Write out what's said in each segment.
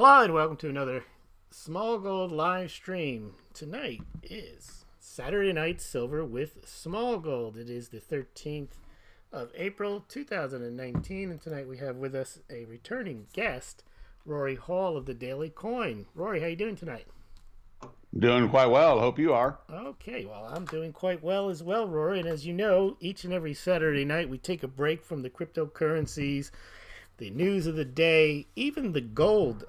Hello and welcome to another Smaulgld live stream. Tonight is Saturday Night Silver with Smaulgld. It is the 13th of April 2019, and tonight we have with us a returning guest, Rory Hall of the Daily Coin. Rory, how you doing tonight? Doing quite well. Hope you are. Okay, well, I'm doing quite well as well, Rory. And as you know, each and every Saturday night we take a break from the cryptocurrencies, the news of the day, even the gold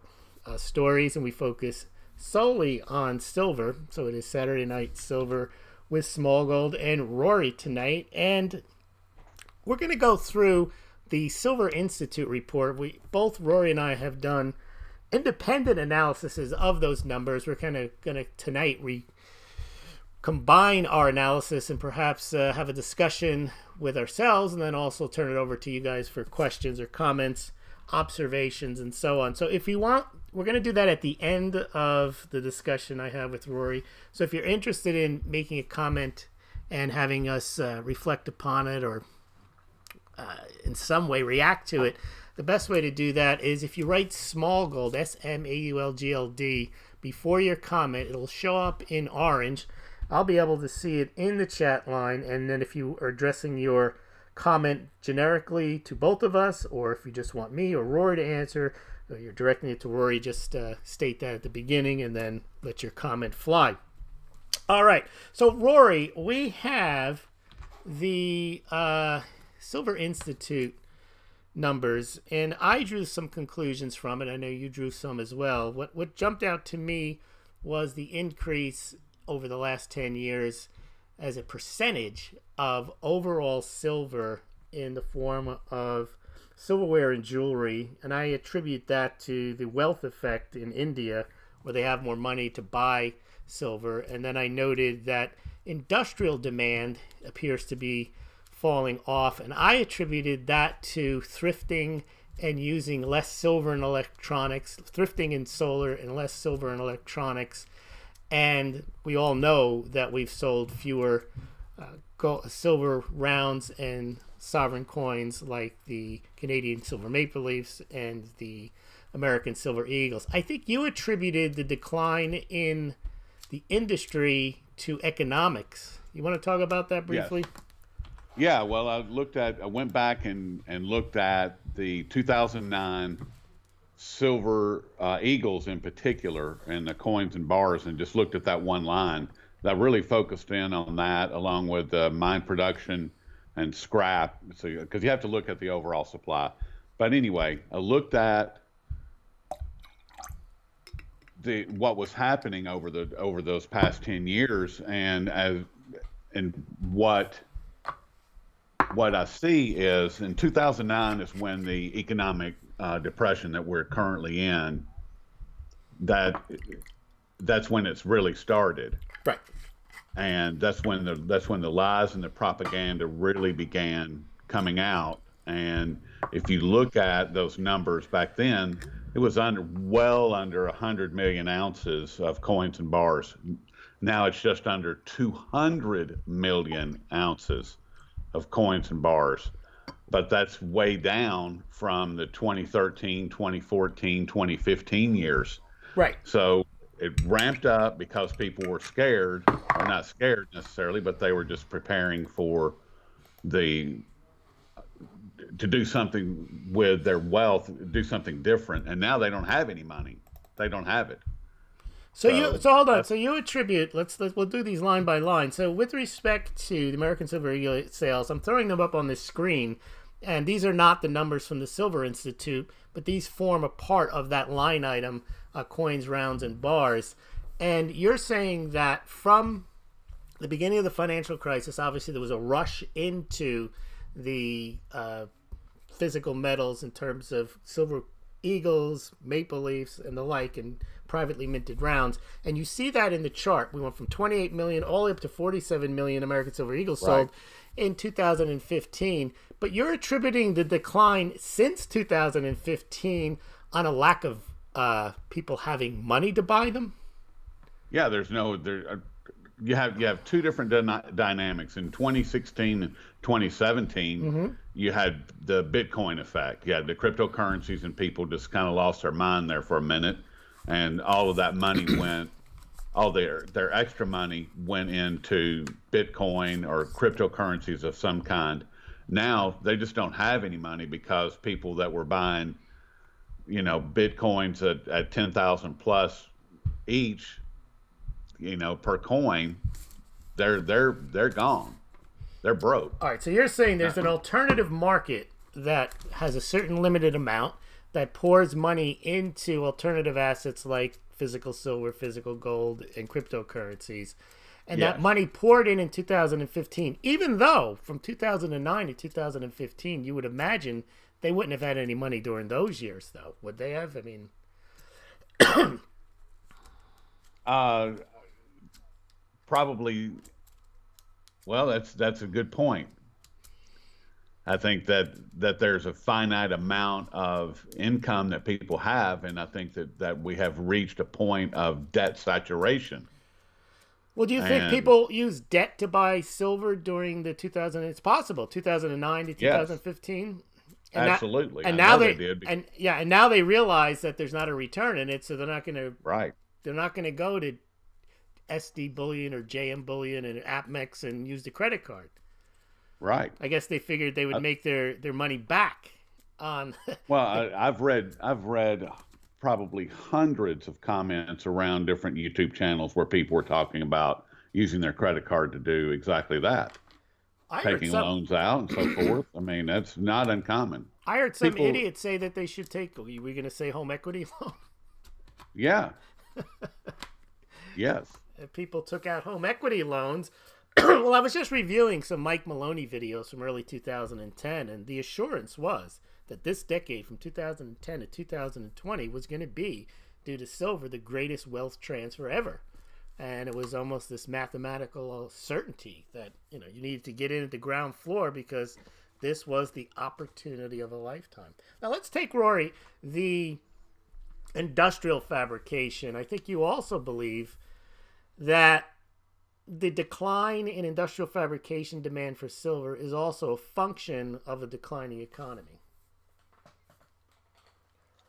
stories, and we focus solely on silver. So it is Saturday Night Silver with Smaulgld and Rory tonight. And we're going to go through the Silver Institute report. Both Rory and I have done independent analyses of those numbers. We're kind of going to tonight combine our analysis and perhaps have a discussion with ourselves, and then also turn it over to you guys for questions or comments, observations, and so on. So if you want, we're going to do that at the end of the discussion I have with Rory. So if you're interested in making a comment and having us reflect upon it or in some way react to it, the best way to do that is if you write Smaulgld, S-M-A-U-L-G-L-D, before your comment. It'll show up in orange. I'll be able to see it in the chat line, and then if you are addressing your comment generically to both of us, or if you just want me or Rory to answer, or you're directing it to Rory, just state that at the beginning and then let your comment fly. All right, so Rory, we have the Silver Institute numbers, and I drew some conclusions from it. I know you drew some as well. What jumped out to me was the increase over the last 10 years as a percentage of overall silver in the form of silverware and jewelry, and I attribute that to the wealth effect in India, where they have more money to buy silver. And then I noted that industrial demand appears to be falling off, and I attributed that to thrifting and using less silver in electronics, thrifting in solar and less silver in electronics. And we all know that we've sold fewer silver rounds and sovereign coins like the Canadian silver maple leafs and the American silver eagles. I think you attributed the decline in the industry to economics. You want to talk about that briefly? Yes. Yeah, well, I went back and looked at the 2009 silver eagles in particular, and the coins and bars, and just looked at that one line. That really focused in on that, along with mine production and scrap, so because you have to look at the overall supply. But anyway, I looked at what was happening over those past 10 years, and what I see is in 2009 is when the economic depression that we're currently in, that's when it's really started. Right. And that's when the lies and the propaganda really began coming out. And if you look at those numbers back then, it was well under 100 million ounces of coins and bars. Now it's just under 200 million ounces of coins and bars. But that's way down from the 2013, 2014, 2015 years. Right. So it ramped up because people were scared, or not scared necessarily, but they were just preparing for to do something with their wealth, do something different. And now they don't have any money. They don't have it. So hold on. So you attribute, we'll do these line by line. So with respect to the American Silver Eagle sales, I'm throwing them up on this screen, and these are not the numbers from the Silver Institute, but these form a part of that line item, coins, rounds, and bars. And you're saying that from the beginning of the financial crisis, obviously there was a rush into the physical metals in terms of silver eagles, maple leafs, and the like, and privately minted rounds. And you see that in the chart. We went from 28 million all the way up to 47 million American Silver Eagles sold in 2015. But you're attributing the decline since 2015 on a lack of people having money to buy them? Yeah, you have two different dynamics. In 2016 and 2017, you had the Bitcoin effect. You had the cryptocurrencies, and people just kind of lost their mind there for a minute. and all of that money went, all their extra money went into Bitcoin or cryptocurrencies of some kind. Now they just don't have any money because people that were buying, Bitcoins at 10,000 plus each, per coin, they're gone. They're broke. All right, so you're saying there's an alternative market that has a certain limited amount that pours money into alternative assets like physical silver, physical gold, and cryptocurrencies. And that money poured in 2015, even though from 2009 to 2015, you would imagine they wouldn't have had any money during those years, though. Would they have? I mean... Probably. Well, that's a good point. I think that there's a finite amount of income that people have, and I think that we have reached a point of debt saturation. Well, do you think people use debt to buy silver during the 2000? It's possible 2009 to 2015. And absolutely, and now they did. And now they realize that there's not a return in it, so they're not going to. Right. They're not going to go to SD Bullion or JM Bullion and AppMex and use the credit card. Right. I guess they figured they would make their money back on. Well, I've read probably hundreds of comments around different YouTube channels where people were talking about using their credit card to do exactly that. Taking loans out and so forth. I mean, that's not uncommon. I heard some idiot say that they should take, were we going to say home equity loan? Yeah. Yes. If people took out home equity loans. Well, I was just reviewing some Mike Maloney videos from early 2010, and the assurance was that this decade from 2010 to 2020 was going to be, due to silver, the greatest wealth transfer ever. And it was almost this mathematical certainty that, you needed to get in at the ground floor because this was the opportunity of a lifetime. Now, let's take, Rory, the industrial fabrication. I think you also believe that the decline in industrial fabrication demand for silver is also a function of a declining economy.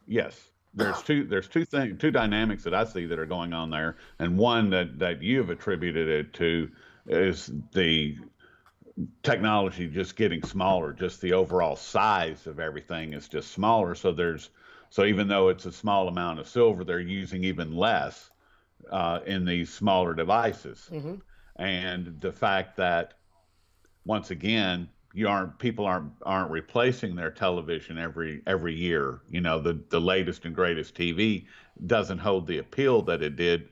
Yes. There's two dynamics that I see that are going on there, and one that you have attributed it to is the technology just getting smaller. Just the overall size of everything is just smaller. So even though it's a small amount of silver, they're using even less in these smaller devices. Mm-hmm. And the fact that, once again, people aren't replacing their television every year. The latest and greatest TV doesn't hold the appeal that it did,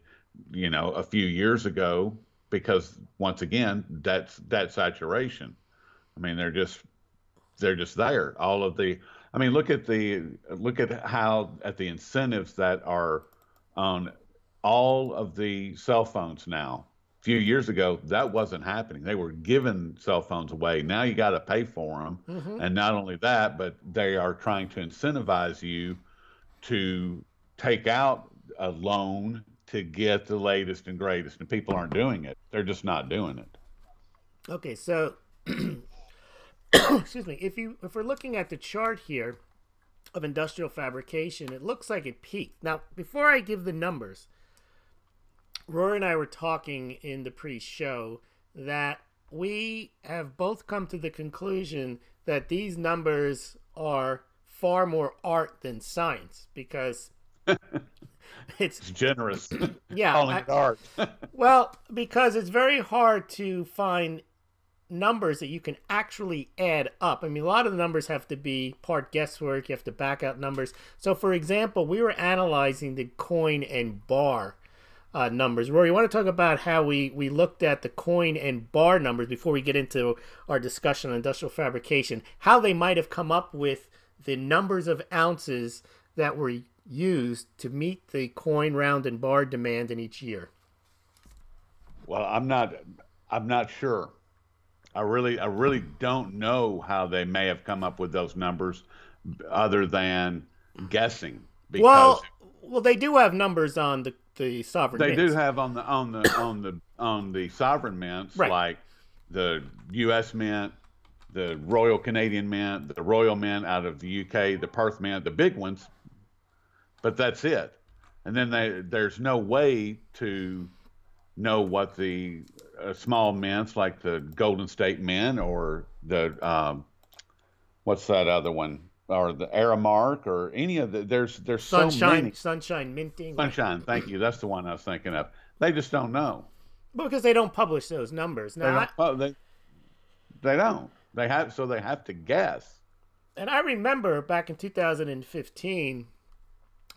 a few years ago, because, once again, that's saturation. I mean, they're just there. All of the, I mean, look at how at the incentives that are on all of the cell phones now. A few years ago, that wasn't happening. They were giving cell phones away. Now you got to pay for them. Mm-hmm. And not only that, but they are trying to incentivize you to take out a loan to get the latest and greatest. And people aren't doing it. They're just not doing it. Okay, so excuse me. If we're looking at the chart here of industrial fabrication, it looks like it peaked. Now, before I give the numbers, Rory and I were talking in the pre-show that we have both come to the conclusion that these numbers are far more art than science, because it's generous. Yeah, calling it art. Well, because it's very hard to find numbers that you can actually add up. I mean, a lot of the numbers have to be part guesswork. You have to back out numbers. So, for example, we were analyzing the coin and bar numbers. Rory, you want to talk about how we looked at the coin and bar numbers before we get into our discussion on industrial fabrication, how they might have come up with the numbers of ounces that were used to meet the coin, round, and bar demand in each year? Well, I'm not sure. I really don't know how they may have come up with those numbers, other than guessing. Because well, they do have numbers on the sovereign mints. They do have on the sovereign mints, right, like the U.S. Mint, the Royal Canadian Mint, the Royal Mint out of the UK, the Perth Mint, the big ones. But that's it. and then there's no way to know what the small mints like the Golden State Mint or the what's that other one, or the Aramark, or any of the there's so many. Sunshine minting. Sunshine, thank you. That's the one I was thinking of. They just don't know. Well, because they don't publish those numbers. Now, they don't. They have to guess. And I remember back in 2015,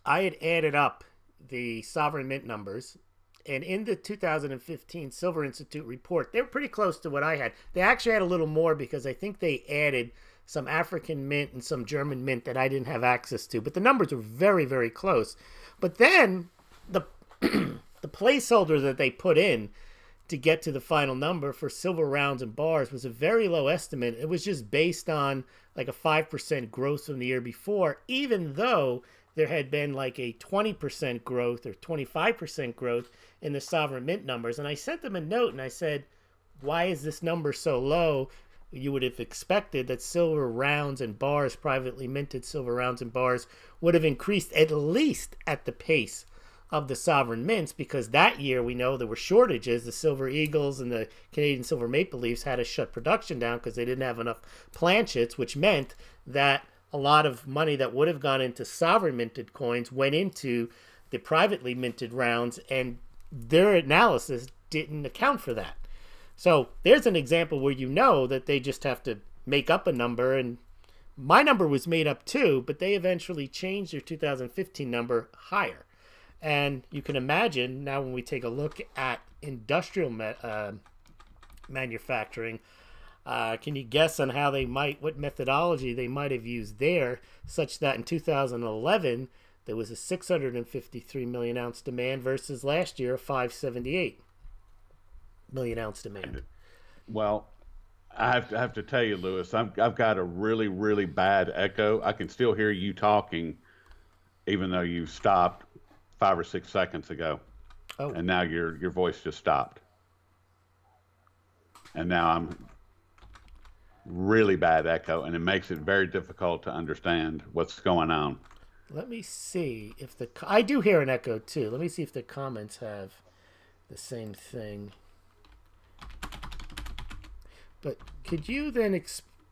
I had added up the sovereign mint numbers, and in the 2015 Silver Institute report, they were pretty close to what I had. They actually had a little more because I think they added some African mint and some German mint that I didn't have access to, but the numbers were very, very close. But then the the placeholder that they put in to get to the final number for silver rounds and bars was a very low estimate. It was just based on like a 5% growth from the year before, even though there had been like a 20% growth or 25% growth in the sovereign mint numbers. And I sent them a note and I said, why is this number so low? You would have expected that silver rounds and bars, privately minted silver rounds and bars, would have increased at least at the pace of the sovereign mints, because that year we know there were shortages. The Silver Eagles and the Canadian Silver Maple Leafs had to shut production down because they didn't have enough planchets, which meant that a lot of money that would have gone into sovereign minted coins went into the privately minted rounds, and their analysis didn't account for that. So there's an example where you know that they just have to make up a number, and my number was made up too, but they eventually changed their 2015 number higher. And you can imagine now when we take a look at industrial manufacturing, can you guess on how what methodology they might have used there, such that in 2011 there was a 653 million ounce demand versus last year a 578 million ounce demand? Well, I have to tell you, Lewis, I've got a really, really bad echo. I can still hear you talking, even though you stopped 5 or 6 seconds ago. Oh. And now your voice just stopped. And now I'm really bad echo, and it makes it very difficult to understand what's going on. Let me see if I do hear an echo too. Let me see if the comments have the same thing. But could you then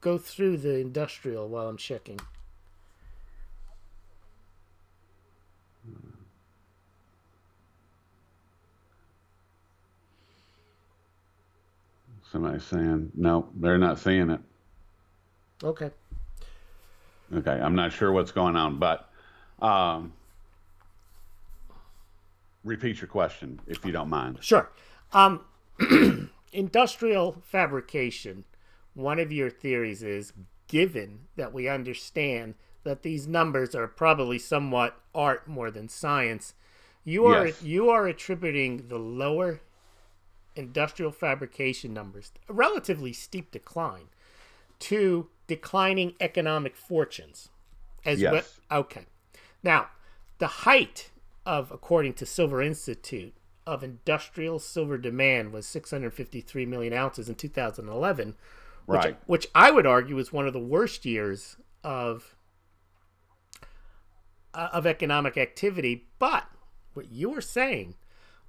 go through the industrial while I'm checking? Somebody's saying, no, they're not seeing it. Okay. Okay, I'm not sure what's going on, but repeat your question, if you don't mind. Sure. Industrial fabrication, one of your theories is, given that we understand that these numbers are probably somewhat art more than science, you are attributing the lower industrial fabrication numbers, a relatively steep decline, to declining economic fortunes. Yes. Okay. Now, the height of, according to Silver Institute, of industrial silver demand was 653 million ounces in 2011, which I would argue is one of the worst years of economic activity. But what you were saying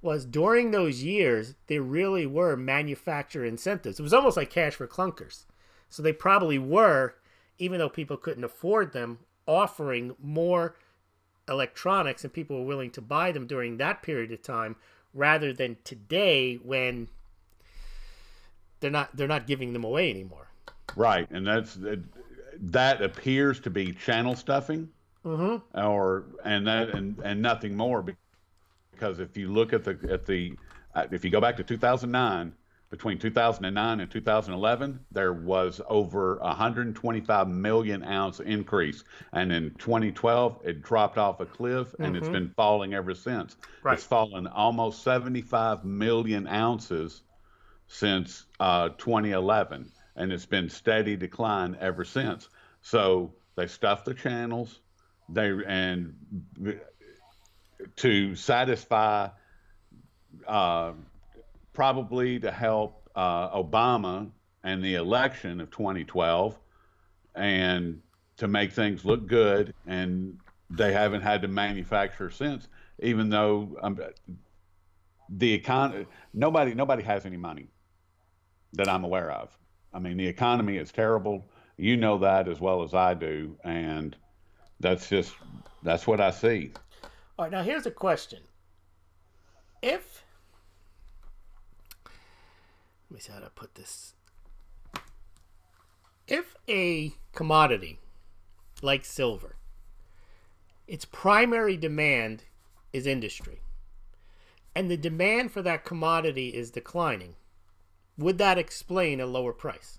was during those years, there really were manufacturer incentives. It was almost like cash for clunkers. So they probably were, even though people couldn't afford them, offering more electronics, and people were willing to buy them during that period of time, rather than today when they're not giving them away anymore. Right, and that appears to be channel stuffing, and nothing more. Because if you look at if you go back to 2009, between 2009 and 2011, there was over 125 million ounce increase, and in 2012 it dropped off a cliff, and it's been falling ever since. Right. It's fallen almost 75 million ounces since 2011, and it's been steady decline ever since. So they stuffed the channels, to satisfy, probably to help Obama and the election of 2012, and to make things look good, and they haven't had to manufacture since. even though the econ nobody has any money that I'm aware of. I mean, the economy is terrible. You know that as well as I do, and that's what I see. All right, now here's a question. If, let me see how to put this. If a commodity like silver, its primary demand is industry, and the demand for that commodity is declining, would that explain a lower price?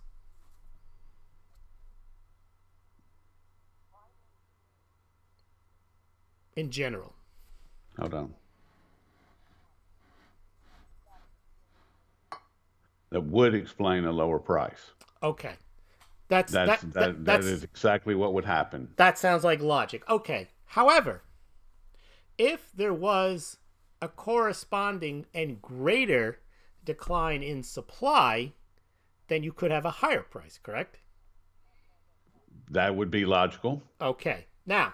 In general. Hold on. That would explain a lower price. Okay. That is exactly what would happen. That sounds like logic. Okay. However, if there was a corresponding and greater decline in supply, then you could have a higher price, correct? That would be logical. Okay. Now,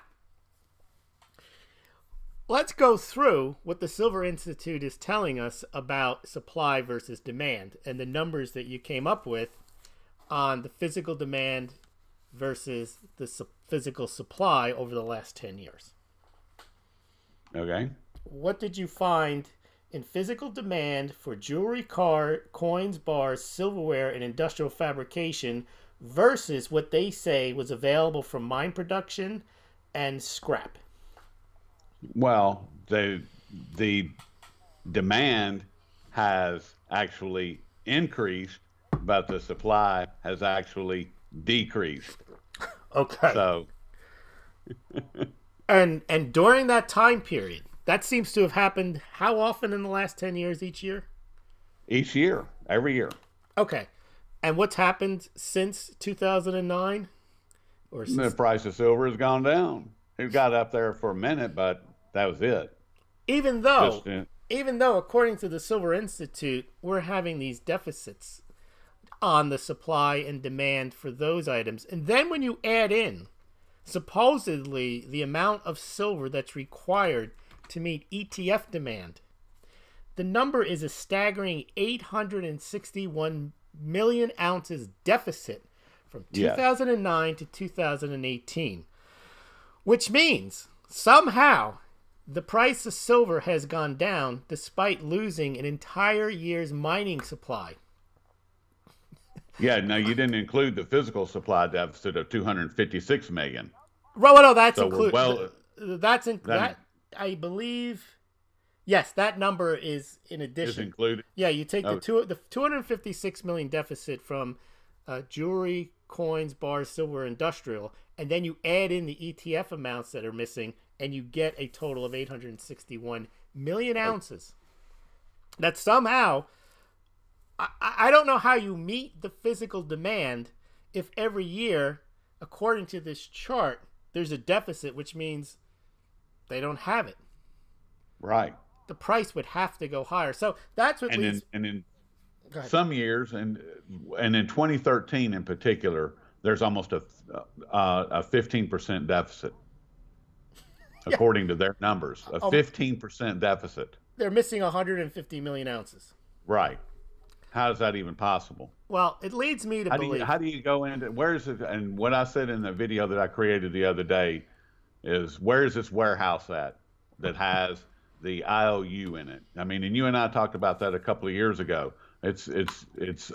let's go through what the Silver Institute is telling us about supply versus demand and the numbers that you came up with on the physical demand versus the physical supply over the last 10 years. Okay. What did you find in physical demand for jewelry, coins, bars, silverware, and industrial fabrication versus what they say was available from mine production and scrap? Well, the demand has actually increased, but the supply has actually decreased. Okay. So, and during that time period, that seems to have happened how often in the last 10 years each year? each year, every year. Okay. And what's happened since 2009? Or The since, price of silver has gone down. It got up there for a minute, but that was it. even though Just, even though according to the Silver Institute, we're having these deficits on the supply and demand for those items. And then when you add in supposedly the amount of silver that's required to meet ETF demand, the number is a staggering 861 million ounces deficit from 2009 to 2018, which means somehow the price of silver has gone down despite losing an entire year's mining supply. yeah. Now you didn't include the physical supply deficit of 256 million. Well, no, that's So we're included. well. That's in That that I believe. Yes, that number is in is addition. included. Yeah, you take Oh, the 256 million deficit from jewelry, coins, bars, silver, industrial, and then you add in the ETF amounts that are missing, and you get a total of 861 million ounces. That somehow, I don't know how you meet the physical demand if every year, according to this chart, there's a deficit, which means they don't have it. right. The price would have to go higher. So that's what leads. And in Go ahead. some years, and in 2013 in particular, there's almost a 15% deficit, according to their numbers. A 15% deficit. They're missing 150 million ounces. Right. How is that even possible? Well, it leads me to believe. How do you go into where is it? And what I said in the video that I created the other day is, where is this warehouse at that has the IOU in it? I mean, and you and I talked about that a couple of years ago. It's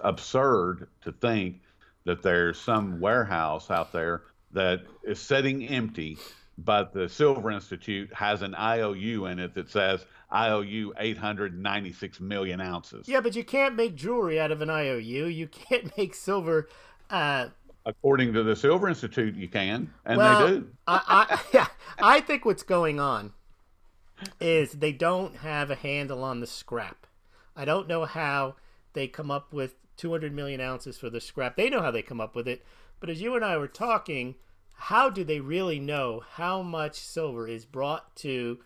absurd to think that there's some warehouse out there that is sitting empty, but the Silver Institute has an IOU in it that says IOU 896 million ounces. Yeah, but you can't make jewelry out of an IOU. You can't make silver. According to the Silver Institute, you can, and Well, they do. yeah, I think what's going on is they don't have a handle on the scrap. I don't know how they come up with 200 million ounces for the scrap. They know how they come up with it. But as you and I were talking, how do they really know how much silver is brought to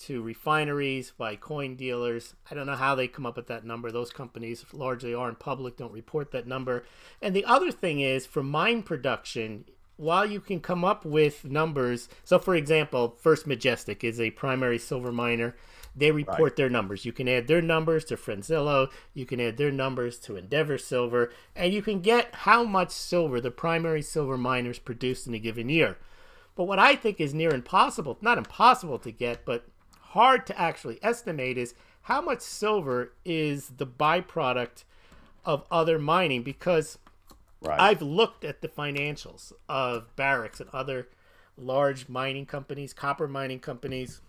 refineries by coin dealers? I don't know how they come up with that number. Those companies largely aren't public, don't report that number. And the other thing is, for mine production, while you can come up with numbers, so for example, First Majestic is a primary silver miner. They report their numbers. You can add their numbers to Frenzillo. You can add their numbers to Endeavor Silver, and you can get how much silver the primary silver miners produced in a given year. But what I think is near impossible, not impossible to get, but hard to actually estimate, is how much silver is the byproduct of other mining, because I've looked at the financials of Barracks and other large mining companies, copper mining companies.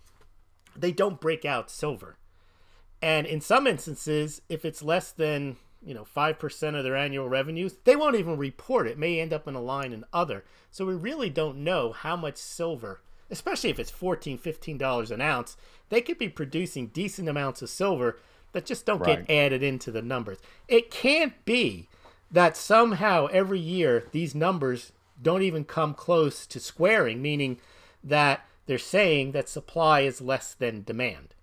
They don't break out silver. And in some instances, if it's less than 5% of their annual revenues, they won't even report it. It may end up in a line in other. So we really don't know how much silver, especially if it's $14, $15 an ounce, they could be producing decent amounts of silver that just don't get added into the numbers. It can't be that somehow every year these numbers don't even come close to squaring, meaning that they're saying that supply is less than demand.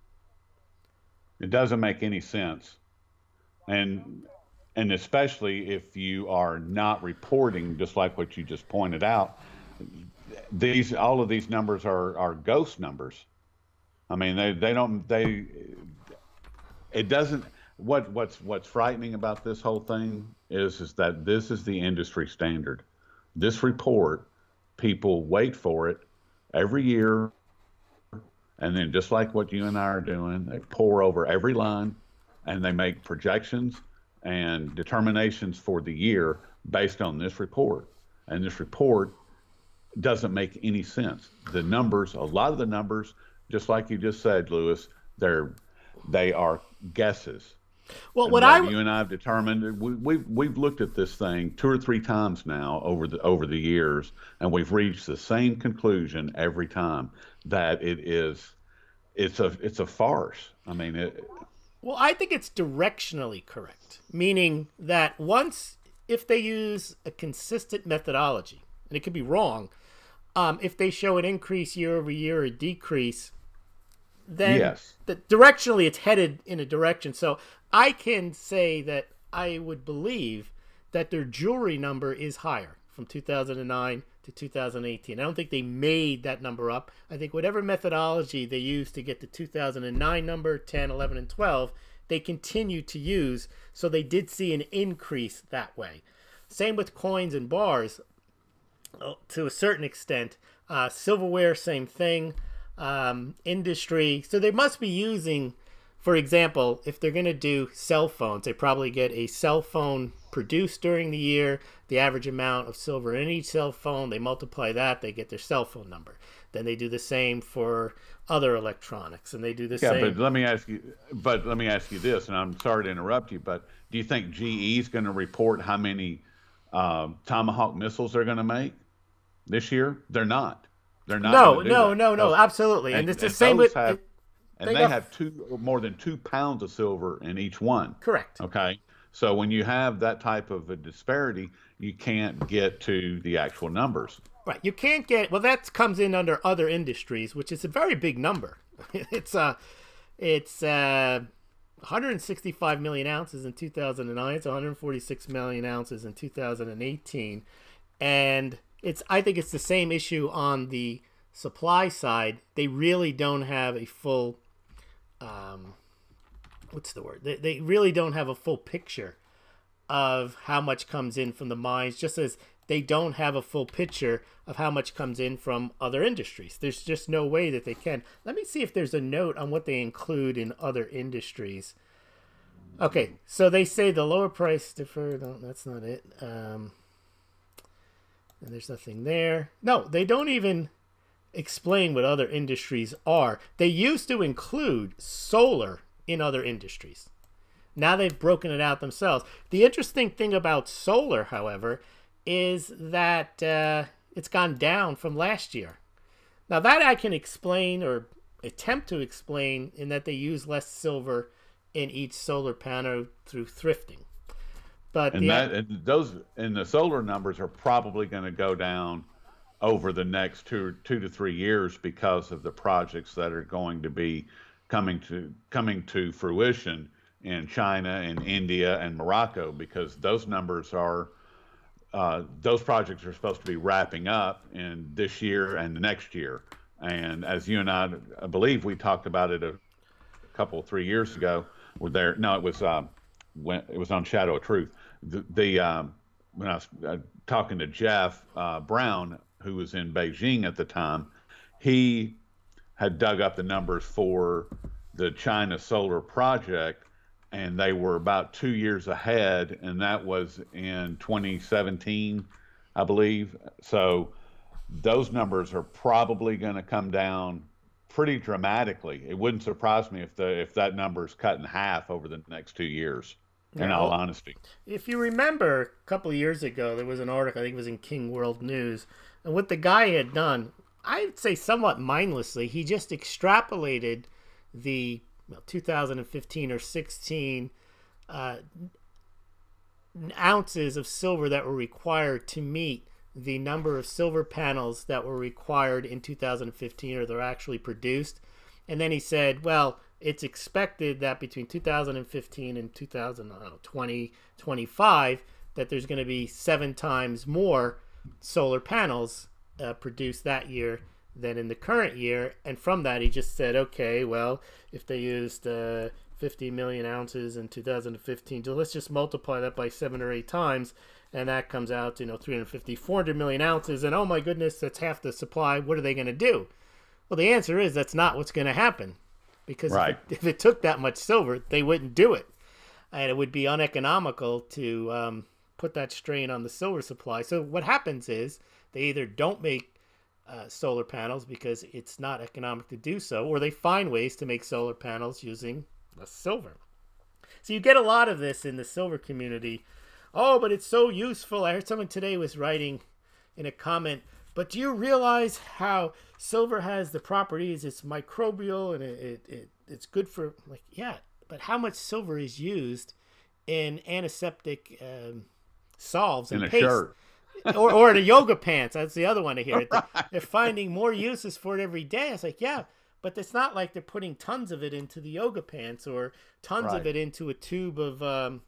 It doesn't make any sense. And especially if you are not reporting, just like what you just pointed out, all of these numbers are ghost numbers. I mean, it doesn't. What's frightening about this whole thing is that this is the industry standard. This report, people wait for it every year, and then just like what you and I are doing, they pour over every line, and they make projections and determinations for the year based on this report. And this report doesn't make any sense. The numbers, a lot of the numbers, just like you just said, Lewis, they are guesses. Well, you and I have determined, we've looked at this thing 2 or 3 times now over the years, and we've reached the same conclusion every time, that it's a farce. I mean, well, I think it's directionally correct, meaning that if they use a consistent methodology, and it could be wrong, if they show an increase year over year or a decrease, then directionally it's headed in a direction. So I can say that I would believe that their jewelry number is higher from 2009 to 2018. I don't think they made that number up. I think whatever methodology they used to get the 2009 number, 10, 11, and 12, they continue to use. So they did see an increase that way. Same with coins and bars to a certain extent. Silverware, same thing. Industry. So they must be using, for example, if they're going to do cell phones, they probably get a cell phone produced during the year, the average amount of silver in each cell phone, they multiply that, they get their cell phone number. Then they do the same for other electronics, and they do the same. Yeah, but let me ask you this, and I'm sorry to interrupt you, but do you think GE is going to report how many Tomahawk missiles they're going to make this year? They're not. They're not. No, absolutely. And it's the same with. They have more than 2 pounds of silver in each one. Correct. Okay. So when you have that type of a disparity, you can't get to the actual numbers. Right. You can't get. Well, that comes in under other industries, which is a very big number. It's 165 million ounces in 2009. It's 146 million ounces in 2018, and I think it's the same issue on the supply side. They really don't have a full, They really don't have a full picture of how much comes in from the mines, just as they don't have a full picture of how much comes in from other industries. There's just no way that they can. Let me see if there's a note on what they include in other industries. Okay, so they say the lower price deferred. No, that's not it. And there's nothing there. No, they don't even explain what other industries are. They used to include solar in other industries. Now they've broken it out themselves. The interesting thing about solar, however, is that it's gone down from last year. Now that I can explain, or attempt to explain, in that they use less silver in each solar panel through thrifting. But the solar numbers are probably going to go down over the next two to 3 years because of the projects that are going to be coming to fruition in China and India and Morocco, because those numbers are those projects are supposed to be wrapping up in this year and the next year. And as you and I believe we talked about it a couple 3 years ago, were there? No, it was when it was on Shadow of Truth. When I was talking to Jeff Brown, who was in Beijing at the time, he had dug up the numbers for the China solar project, and they were about 2 years ahead, and that was in 2017, I believe. So those numbers are probably going to come down pretty dramatically. It wouldn't surprise me if that number is cut in half over the next 2 years. In all honesty, if you remember, a couple of years ago, there was an article, I think it was in King World News, and what the guy had done, I'd say somewhat mindlessly, he just extrapolated the 2015 or 16 ounces of silver that were required to meet the number of silver panels that were required in 2015, or they're actually produced. And then he said, well, it's expected that between 2015 and 2020, 25, that there's going to be 7 times more solar panels produced that year than in the current year. And from that, he just said, okay, well, if they used 50 million ounces in 2015, so let's just multiply that by 7 or 8 times, and that comes out to 350, 400 million ounces. And oh my goodness, that's half the supply. What are they going to do? Well, the answer is that's not what's going to happen. Because right. if it took that much silver, they wouldn't do it. And it would be uneconomical to put that strain on the silver supply. So what happens is they either don't make solar panels because it's not economic to do so, or they find ways to make solar panels using less silver. So you get a lot of this in the silver community. Oh, but it's so useful. I heard someone today was writing in a comment, but do you realize how silver has the properties? It's microbial and it's good for, like, yeah, but how much silver is used in antiseptic solves and paste? Shirt. or in a yoga pants. That's the other one I hear. Right. They're finding more uses for it every day. It's like, yeah, but it's not like they're putting tons of it into the yoga pants or tons right. of it into a tube of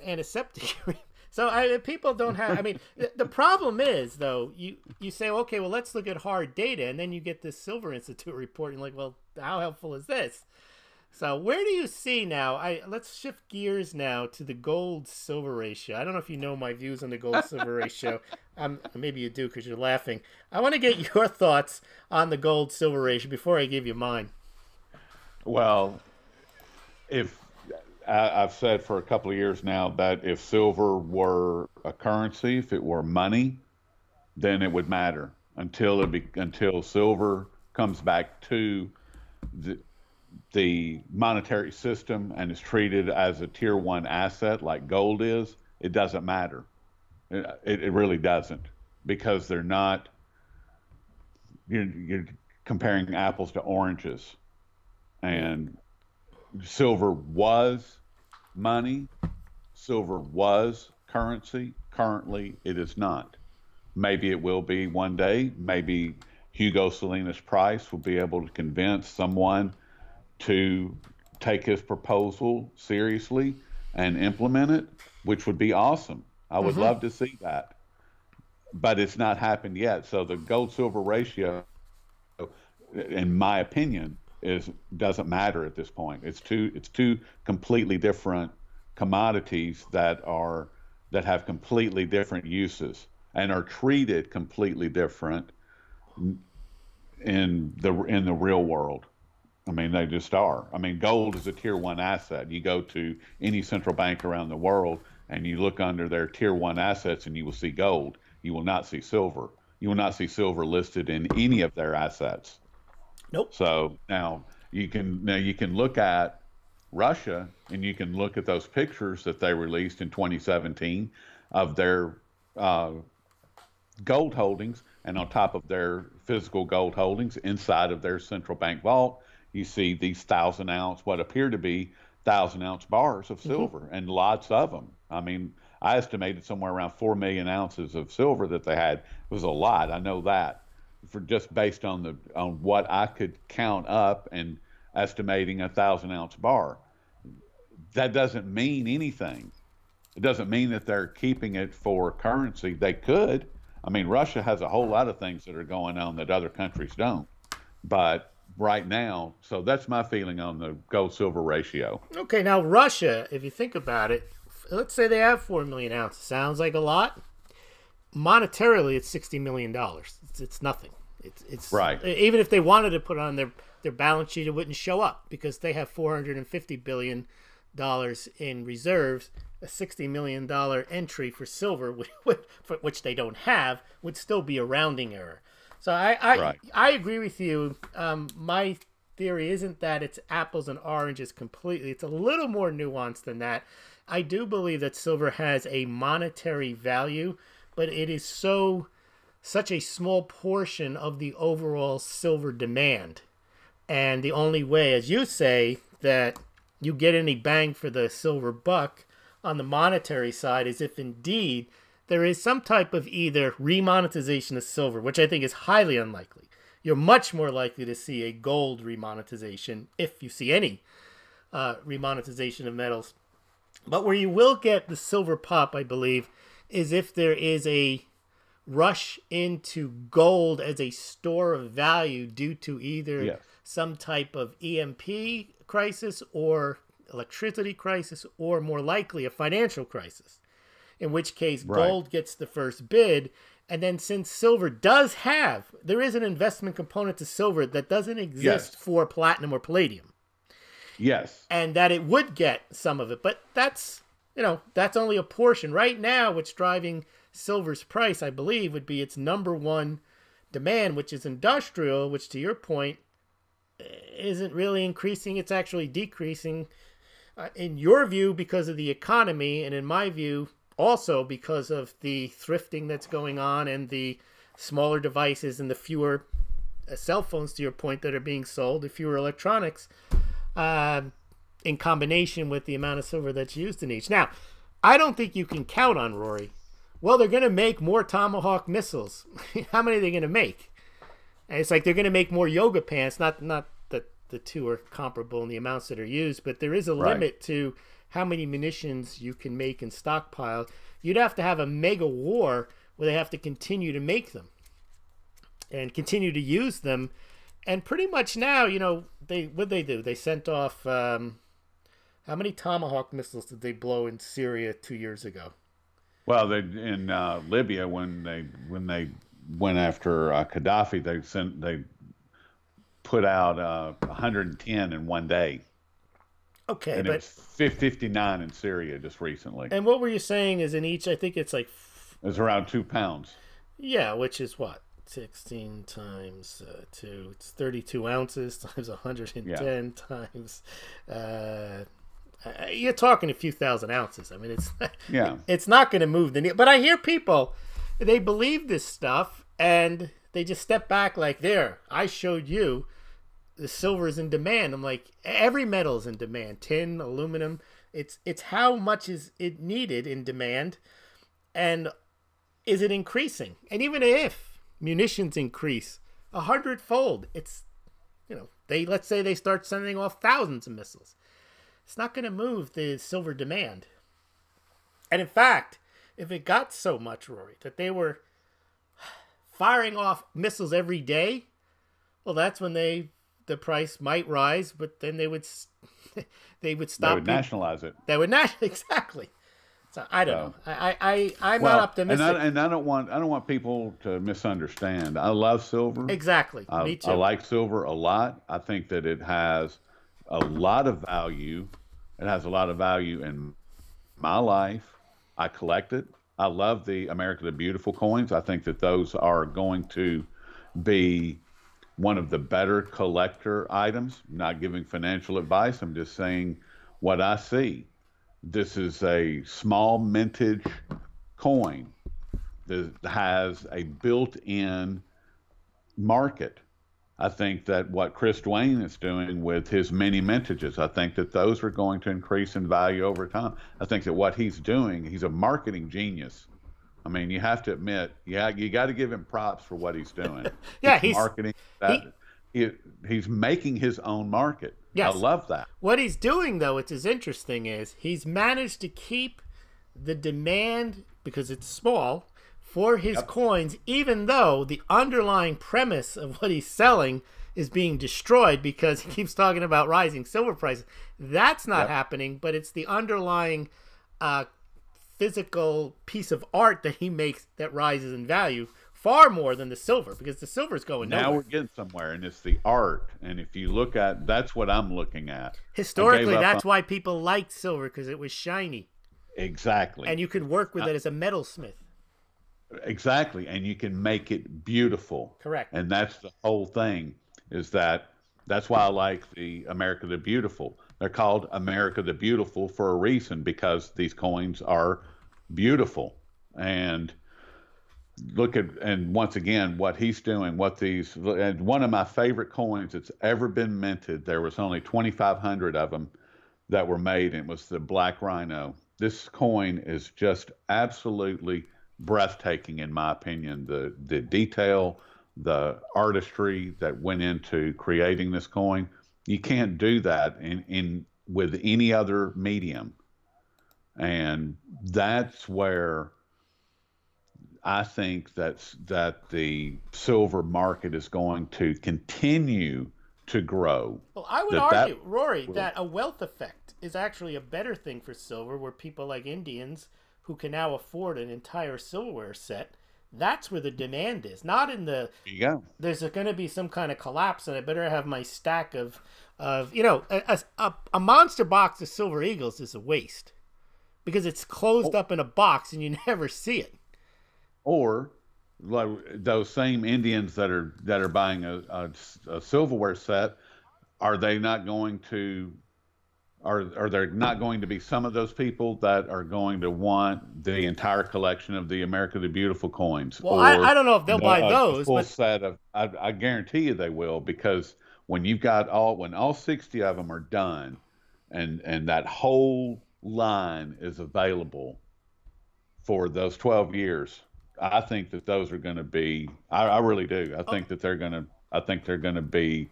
antiseptic cream. So people don't have, I mean, the problem is, though, you say, okay, well, let's look at hard data, and then you get this Silver Institute report, and you're like, well, how helpful is this? So where do you see now, let's shift gears now to the gold-silver ratio. I don't know if you know my views on the gold-silver ratio. Maybe you do because you're laughing. I want to get your thoughts on the gold-silver ratio before I give you mine. Well, I've said for a couple of years now that if silver were a currency, if it were money, then it would matter until silver comes back to the monetary system and is treated as a tier 1 asset like gold is. It doesn't matter. It really doesn't, because they're not. You're comparing apples to oranges, and silver was money. Silver was currency. Currently, it is not. Maybe it will be one day. Maybe Hugo Salinas Price will be able to convince someone to take his proposal seriously and implement it, which would be awesome. I would love to see that. But it's not happened yet. So the gold-silver ratio, in my opinion, doesn't matter at this point. It's two completely different commodities that have completely different uses and are treated completely different in the real world. I mean, they just are. I mean, gold is a tier 1 asset. You go to any central bank around the world and you look under their tier 1 assets and you will see gold. You will not see silver. You will not see silver listed in any of their assets. Nope. So now you can look at Russia and you can look at those pictures that they released in 2017 of their gold holdings, and on top of their physical gold holdings inside of their central bank vault, you see these 1,000-ounce, what appear to be 1,000-ounce bars of silver, and lots of them. I mean, I estimated somewhere around 4 million ounces of silver that they had. It was a lot. I know that, for just based on what I could count up and estimating a 1,000-ounce bar. That doesn't mean anything. It doesn't mean that they're keeping it for currency. They could. I mean, Russia has a whole lot of things that are going on that other countries don't. But right now, so that's my feeling on the gold silver ratio. Okay, now Russia, if you think about it, let's say they have 4 million ounces. Sounds like a lot. Monetarily, it's $60 million. It's nothing. It's right. Even if they wanted to put it on their balance sheet, it wouldn't show up because they have $450 billion in reserves. A $60 million entry for silver, which they don't have, would still be a rounding error. So I agree with you. My theory isn't that it's apples and oranges completely. It's a little more nuanced than that. I do believe that silver has a monetary value, but it is such a small portion of the overall silver demand. And the only way, as you say, that you get any bang for the silver buck on the monetary side is if indeed there is some type of either remonetization of silver, which I think is highly unlikely. You're much more likely to see a gold remonetization, if you see any remonetization of metals. But where you will get the silver pop, I believe, is if there is a rush into gold as a store of value due to either some type of EMP crisis or electricity crisis, or more likely a financial crisis, in which case gold gets the first bid. And then since silver there is an investment component to silver that doesn't exist for platinum or palladium. Yes. And that it would get some of it, but that's only a portion. Right now, what's driving silver's price, I believe, would be its number one demand, which is industrial, which to your point isn't really increasing. It's actually decreasing. In your view, because of the economy, and in my view, also because of the thrifting that's going on and the smaller devices and the fewer cell phones, to your point, that are being sold, the fewer electronics, in combination with the amount of silver that's used in each. Now, I don't think you can count on, Rory, well, they're going to make more Tomahawk missiles. How many are they going to make? And it's like they're going to make more yoga pants, not that the two are comparable in the amounts that are used, but there is a limit to how many munitions you can make and stockpile. You'd have to have a mega war where they have to continue to make them and continue to use them. And pretty much now, what'd they do? They sent off, how many Tomahawk missiles did they blow in Syria 2 years ago? Well, in Libya, when they went after Gaddafi, they put out 110 in one day. Okay, and but it was 59 in Syria just recently. And what were you saying is in each? I think it's like it's around 2 pounds. Yeah, which is what 16 times 2. It's 32 ounces times 110 times. You're talking a few thousand ounces. I mean, it's not going to move the needle. But I hear people, they believe this stuff and they just step back like, there, I showed you the silver is in demand. I'm like, every metal is in demand. Tin, aluminum. It's how much is it needed in demand, and is it increasing? And even if munitions increase 100-fold, it's let's say they start sending off thousands of missiles. It's not going to move the silver demand. And in fact, if it got so much, Rory, that they were firing off missiles every day, well, that's when the price might rise, but then they would stop. They would nationalize it. They would exactly. So I don't know. I'm not optimistic. And I don't want people to misunderstand. I love silver. Exactly. Me too. I like silver a lot. I think that it has a lot of value. It has a lot of value in my life. I collect it. I love the America the Beautiful coins. I think that those are going to be one of the better collector items. I'm not giving financial advice. I'm just saying what I see. This is a small mintage coin that has a built-in market. I think that what Chris Dwayne is doing with his mini mintages, I think that those are going to increase in value over time. I think that what he's doing, he's a marketing genius. I mean, you have to admit, you got to give him props for what he's doing. He's marketing. He's making his own market. Yes. I love that. What he's doing, though, which is interesting, is he's managed to keep the demand, because it's small, for his Yep. coins, even though the underlying premise of what he's selling is being destroyed because he keeps talking about rising silver prices. That's not Yep. happening, but it's the underlying physical piece of art that he makes that rises in value far more than the silver, because the silver's going Now nowhere. we're getting somewhere, and it's the art. And if you look at, that's what I'm looking at. Historically, up that's on- why people liked silver, because it was shiny Exactly. and you could work with it as a metalsmith. Exactly. And you can make it beautiful. Correct. And that's the whole thing, is that's why I like the America the Beautiful. They're called America the Beautiful for a reason, because these coins are beautiful. And and once again, what he's doing, and one of my favorite coins that's ever been minted, there was only 2,500 of them that were made, and it was the Black Rhino. This coin is just absolutely breathtaking, in my opinion. The detail, the artistry that went into creating this coin, you can't do that in with any other medium. And that's where I think that the silver market is going to continue to grow. Well, I would argue, Rory, that a wealth effect is actually a better thing for silver, where people like Indians who can now afford an entire silverware set, that's where the demand is. Not in the, There you go. there's going to be some kind of collapse and I better have my stack of you know, a monster box of silver eagles is a waste because it's closed up in a box and you never see it. Or like those same Indians that are buying a silverware set, are they not going to? Are there not going to be some of those people that are going to want the entire collection of the America the Beautiful coins? Well, or I don't know if they'll buy those, full but set of. I guarantee you they will, because when all 60 of them are done, and that whole line is available for those 12 years. I think that those are going to be. I really do. I think that they're going to. I think they're going to be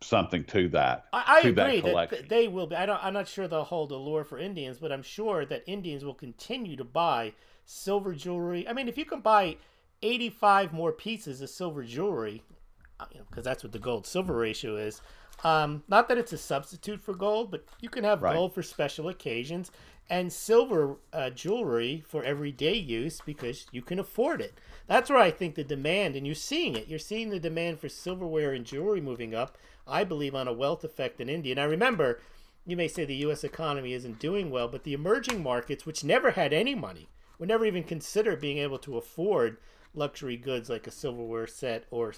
something to that. I to agree that they will be. I'm not sure they'll hold allure for Indians, but I'm sure that Indians will continue to buy silver jewelry. I mean, if you can buy 85 more pieces of silver jewelry, because that's what the gold-silver ratio is. Not that it's a substitute for gold, but you can have gold for special occasions and silver jewelry for everyday use because you can afford it. That's where I think the demand, and you're seeing it. You're seeing the demand for silverware and jewelry moving up, I believe, on a wealth effect in India. Now, remember, you may say the U.S. economy isn't doing well, but the emerging markets, which never had any money, would never even consider being able to afford luxury goods like a silverware set or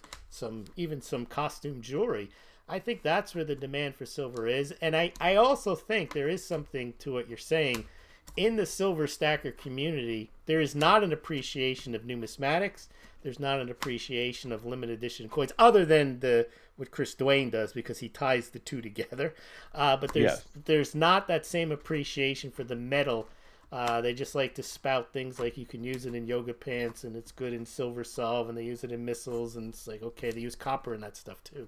even some costume jewelry. I think that's where the demand for silver is. And I also think there is something to what you're saying. In the silver stacker community, there is not an appreciation of numismatics. There's not an appreciation of limited edition coins, other than what Chris Duane does, because he ties the two together. But there's not that same appreciation for the metal. They just like to spout things like you can use it in yoga pants and it's good in silver solve, and they use it in missiles, and it's like, okay, they use copper in that stuff too.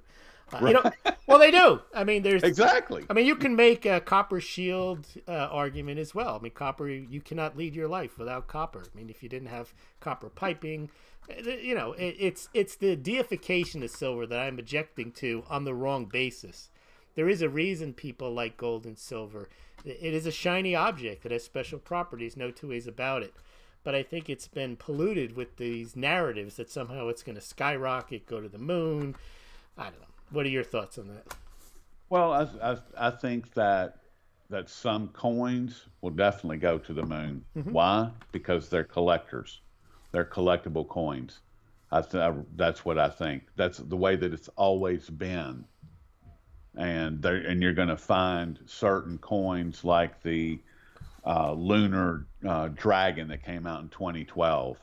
Well, they do. I mean, Exactly. I mean, you can make a copper shield argument as well. I mean, copper, you cannot lead your life without copper. I mean, if you didn't have copper piping, it's the deification of silver that I'm objecting to on the wrong basis. There is a reason people like gold and silver. It is a shiny object that has special properties, no two ways about it. But I think it's been polluted with these narratives that somehow it's going to skyrocket, go to the moon. I don't know. What are your thoughts on that? Well, I think that some coins will definitely go to the moon. Mm-hmm. Why? Because they're collectors. They're collectible coins. That's what I think. That's the way that it's always been. And you're going to find certain coins like the lunar dragon that came out in 2012.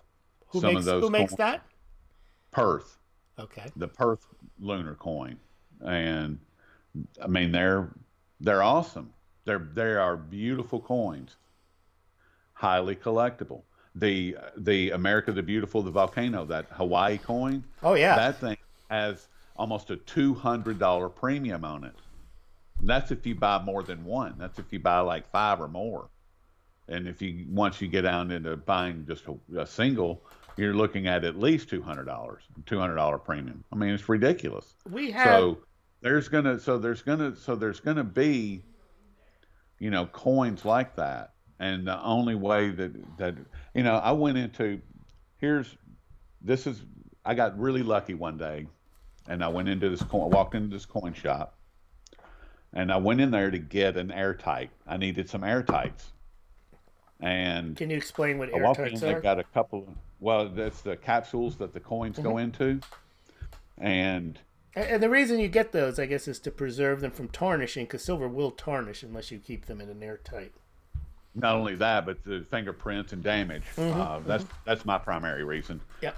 Who makes that? Perth. Okay. The Perth lunar coin. And I mean, they're awesome. They are beautiful coins, highly collectible. The America the Beautiful, the volcano, that Hawaii coin. Oh yeah, that thing has almost a $200 premium on it. And that's if you buy more than one. That's if you buy like 5 or more. And if you once you get down into buying just a single, you're looking at least $200 premium. I mean, it's ridiculous. We have So there's gonna be, you know, coins like that. And the only way that you know, I went into here's this is I got really lucky one day, and I walked into this coin shop, and I went in there to get an airtight. I needed some airtights. And Can you explain what I walked in, airtights they've are? got a couple, well, that's the capsules that the coins go into. And And the reason you get those, I guess, is to preserve them from tarnishing, because silver will tarnish unless you keep them in an airtight. not only that, but the fingerprints and damage. That's my primary reason. Yep.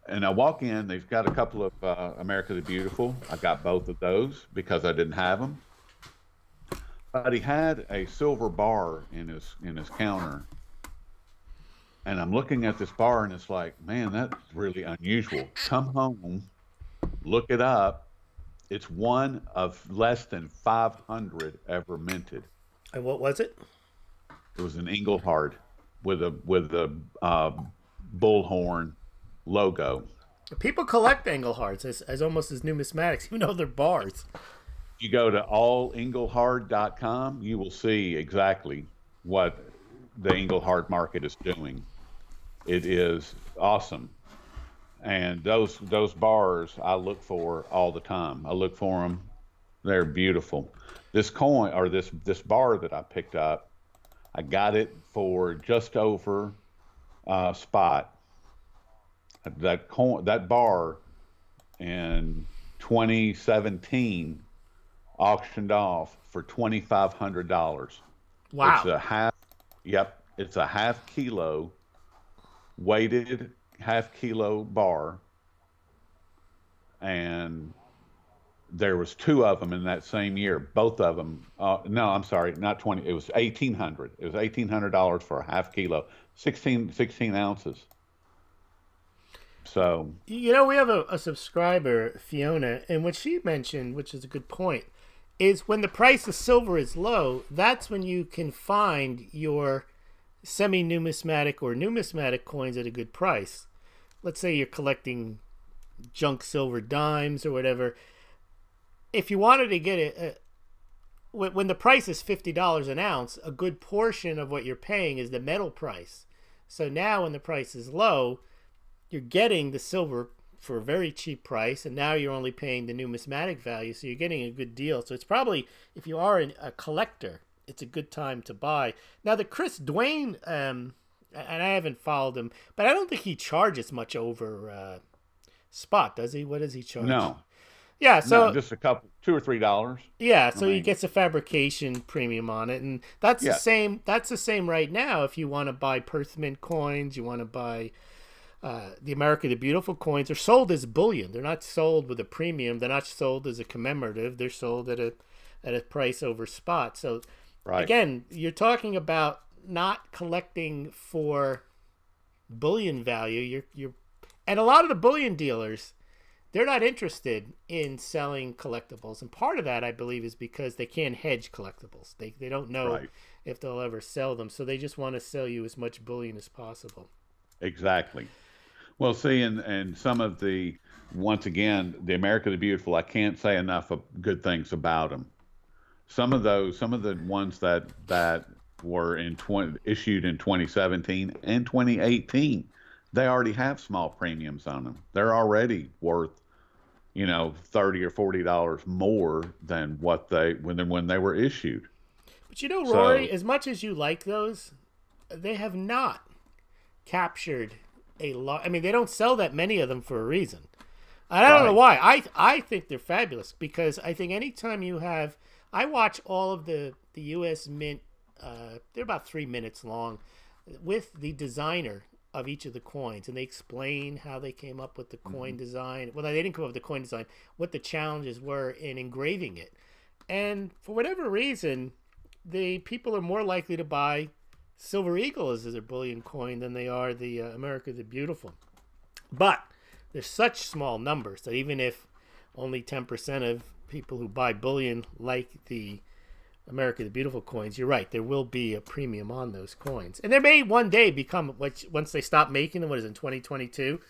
And I walk in, they've got a couple of America the Beautiful. I got both of those because I didn't have them. But he had a silver bar in his counter. And I'm looking at this bar, and it's like, man, that's really unusual. Come home, look it up. It's one of less than 500 ever minted. And what was it? It was an Engelhard with a bullhorn logo. People collect Engelhards as almost as numismatics, even though they're bars. If you go to allengelhard.com, you will see exactly what the Engelhard market is doing. It is awesome. And those bars I look for all the time. I look for them. They're beautiful. This coin, or this bar that I picked up, I got it for just over spot. That bar in 2017 auctioned off for $2,500. Wow. It's a half kilo weighted half kilo bar, and there was two of them in that same year. Both of them, no, I'm sorry, not 20. It was 1,800. It was $1,800 for a half kilo, 16 ounces. So, you know, we have a subscriber, Fiona, and what she mentioned, which is a good point, is when the price of silver is low, that's when you can find your semi-numismatic or numismatic coins at a good price. Let's say you're collecting junk silver dimes or whatever. If you wanted to get it, when the price is $50 an ounce, a good portion of what you're paying is the metal price. So now when the price is low, you're getting the silver for a very cheap price, and now you're only paying the numismatic value, so you're getting a good deal. So it's probably, if you are a collector, it's a good time to buy. Now, the Chris Dwayne, and I haven't followed him, but I don't think he charges much over spot, does he? What does he charge? no. Yeah, so No, just a couple, $2 or $3. yeah, so he gets a fabrication premium on it, and that's Yeah. the same. That's the same right now. If you want to buy Perth Mint coins, you want to buy the America the Beautiful coins. They're sold as bullion. They're not sold with a premium. They're not sold as a commemorative. They're sold at a price over spot. So Right. again, you're talking about not collecting for bullion value. You're and a lot of the bullion dealers, they're not interested in selling collectibles. And part of that, I believe, is because they can't hedge collectibles. They don't know Right. if they'll ever sell them. So they just want to sell you as much bullion as possible. Exactly. Well, see, and some of the, once again, the America the Beautiful, I can't say enough of good things about them. Some of the ones that were issued in 2017 and 2018, they already have small premiums on them. They're already worth, you know, $30 or $40 more than what when they were issued. But you know, Rory, So- as much as you like those, they have not captured a lot. I mean, they don't sell that many of them for a reason. And I don't know why. I think they're fabulous because I think anytime you have, I watch all of the U.S. Mint. They're about 3 minutes long, with the designer of each of the coins, and they explain how they came up with the coin design. Well, they didn't come up with the coin design. What the challenges were in engraving it, and for whatever reason, the people are more likely to buy Silver Eagle as their bullion coin than they are the America the Beautiful. But there's such small numbers that even if only 10% of people who buy bullion like the America the Beautiful coins, you're right. There will be a premium on those coins, and there may one day become, once they stop making them, what is it, in 2022,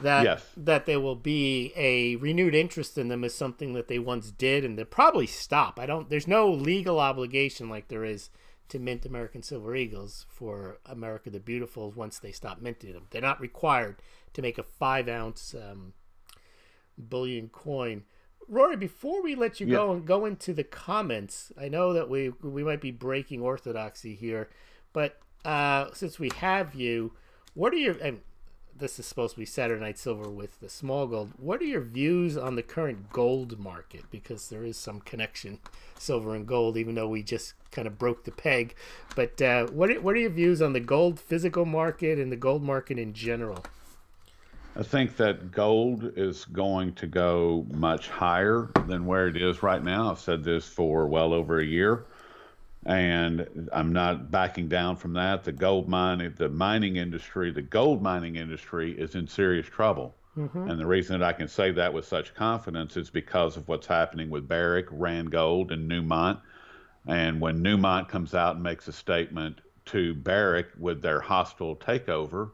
that Yes. that there will be a renewed interest in them as something that they once did, and they'll probably stop. There's no legal obligation like there is to mint American Silver Eagles for America the Beautiful once they stop minting them. They're not required to make a 5-ounce bullion coin. Rory, before we let you go and go into the comments, I know that we might be breaking orthodoxy here, but since we have you, what are your, and this is supposed to be Saturday Night Silver with the Smaulgld, what are your views on the current gold market? Because there is some connection, silver and gold, even though we just kind of broke the peg. But what are your views on the gold physical market and the gold market in general? I think that gold is going to go much higher than where it is right now. I've said this for well over a year, and I'm not backing down from that. The gold mining industry is in serious trouble. And the reason that I can say that with such confidence is because of what's happening with Barrick, Randgold, and Newmont. And when Newmont comes out and makes a statement to Barrick with their hostile takeover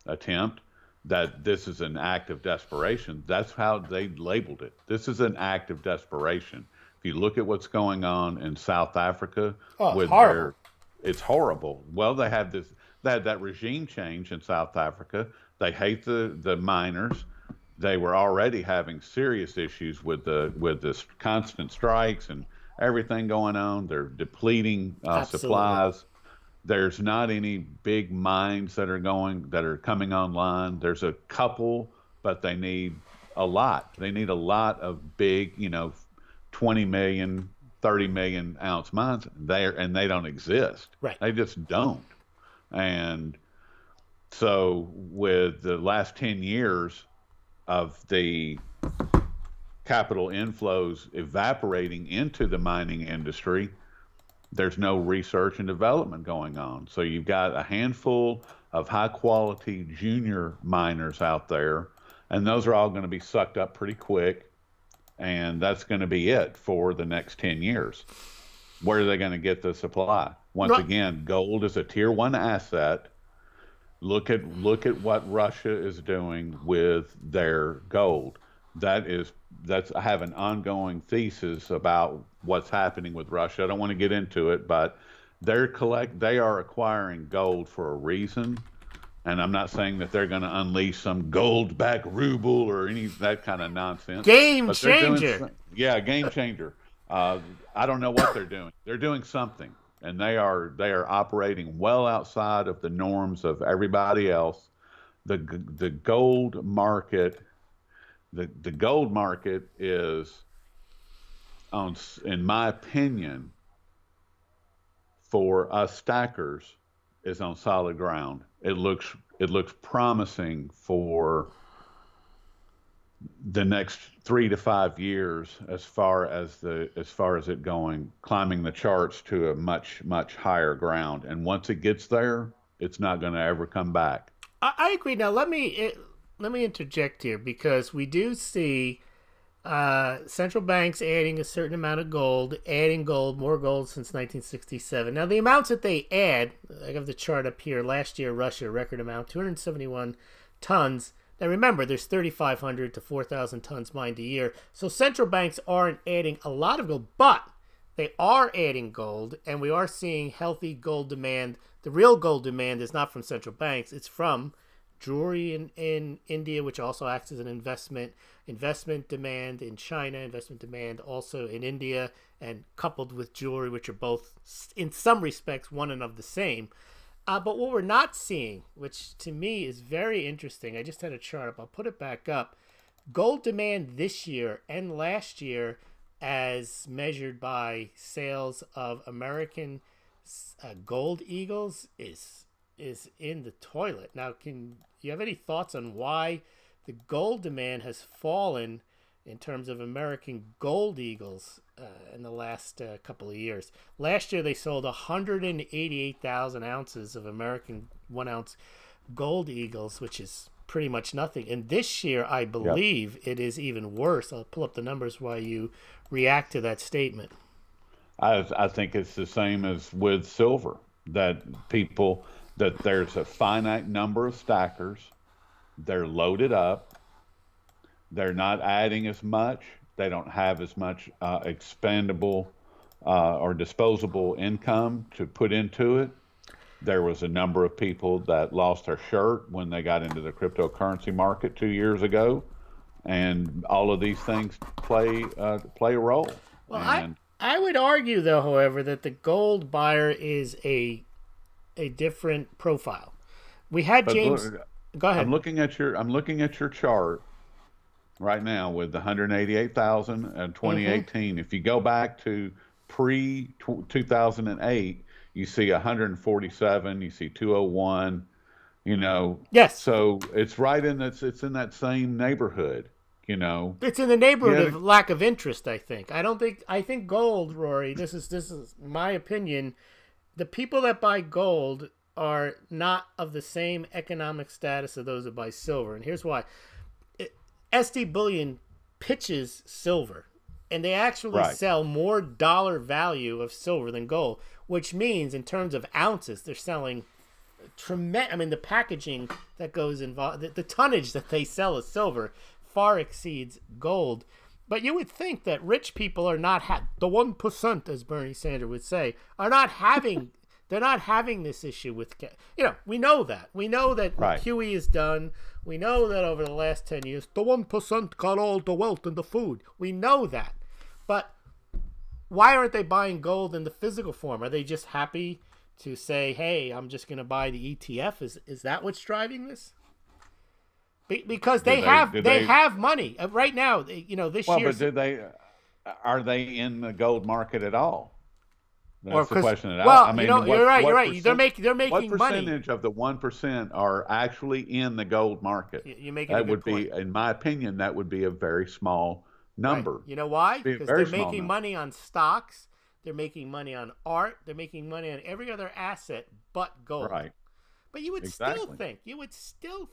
attempt, that this is an act of desperation. That's how they labeled it. This is an act of desperation. If you look at what's going on in South Africa, it's horrible. Well, they had that regime change in South Africa. They hate the miners. They were already having serious issues with the constant strikes and everything going on. They're depleting supplies. There's not any big mines that are coming online. There's a couple, but they need a lot. They need a lot of big, 20 million, 30 million ounce mines and they don't exist. Right. They just don't. And so with the last 10 years of the capital inflows evaporating into the mining industry, there's no research and development going on. So you've got a handful of high quality junior miners out there, and those are all going to be sucked up pretty quick. And that's going to be it for the next 10 years. Where are they going to get the supply? Once again, gold is a tier 1 asset. Look at what Russia is doing with their gold. I have an ongoing thesis about what's happening with Russia. I don't want to get into it, but they are acquiring gold for a reason. And I'm not saying that they're going to unleash some gold-backed ruble or any that kind of nonsense. Game changer. Game changer. I don't know what they're doing. They're doing something, and they are operating well outside of the norms of everybody else. The gold market. The gold market is, in my opinion, for us stackers, is on solid ground. It looks promising for the next 3 to 5 years as far as it going, climbing the charts to a much higher ground. And once it gets there, it's not going to ever come back. I agree. Now let me interject here, because we do see central banks adding a certain amount of gold, more gold since 1967. Now, the amounts that they add, I have the chart up here. Last year, Russia, record amount, 271 tons. Now, remember, there's 3,500 to 4,000 tons mined a year. So central banks aren't adding a lot of gold, but they are adding gold, and we are seeing healthy gold demand. The real gold demand is not from central banks. It's from jewelry in India, which also acts as an investment demand in China, investment demand also in India, and coupled with jewelry, which are both in some respects one and of the same. But what we're not seeing, which to me is very interesting, I just had a chart up, I'll put it back up. Gold demand this year and last year, as measured by sales of American gold eagles, is in the toilet. Now, can you have any thoughts on why the gold demand has fallen in terms of American gold eagles in the last couple of years? Last year, they sold 188,000 ounces of American 1-ounce gold eagles, which is pretty much nothing. And this year, I believe it is even worse. I'll pull up the numbers while you react to that statement. I think it's the same as with silver, that people, that there's a finite number of stackers, they're loaded up, they're not adding as much, they don't have as much expendable or disposable income to put into it. There was a number of people that lost their shirt when they got into the cryptocurrency market 2 years ago, and all of these things play a role. Well, And I would argue, though, however, that the gold buyer is a different profile. We had but James. look, Go ahead. I'm looking at your chart right now with the 188,000 and Mm-hmm. 2018. If you go back to pre 2008, you see 147, you see 201, you know. Yes, So it's right in it's in that same neighborhood, you know. it's in the neighborhood Yeah, of lack of interest. I think. I don't think. I think gold, Rory. This is my opinion. The people that buy gold are not of the same economic status of those that buy silver, and here's why. SD Bullion pitches silver, and they actually right. sell more dollar value of silver than gold, which means in terms of ounces, they're selling tremendous. I mean, the packaging that goes involved, the tonnage that they sell of silver far exceeds gold. But you would think that rich people are not the 1%, as Bernie Sanders would say, are not having. They're not having this issue with, we know that. We know that Right. QE is done. We know that over the last 10 years, the 1% got all the wealth and the food. We know that. But why aren't they buying gold in the physical form? Are they just happy to say, hey, I'm just going to buy the ETF? Is that what's driving this? Because they have money. Right now, this Well, year. but are they in the gold market at all? Or That's the question. well, I mean, you're right. what You're right. They're making what money. percentage of the 1% are actually in the gold market? You're making a That good would point. be, in my opinion, that would be a very small Right. number. You know why? Be a Because very they're small making number. money on stocks. They're making money on art. They're making money on every other asset but gold. Right. But you would still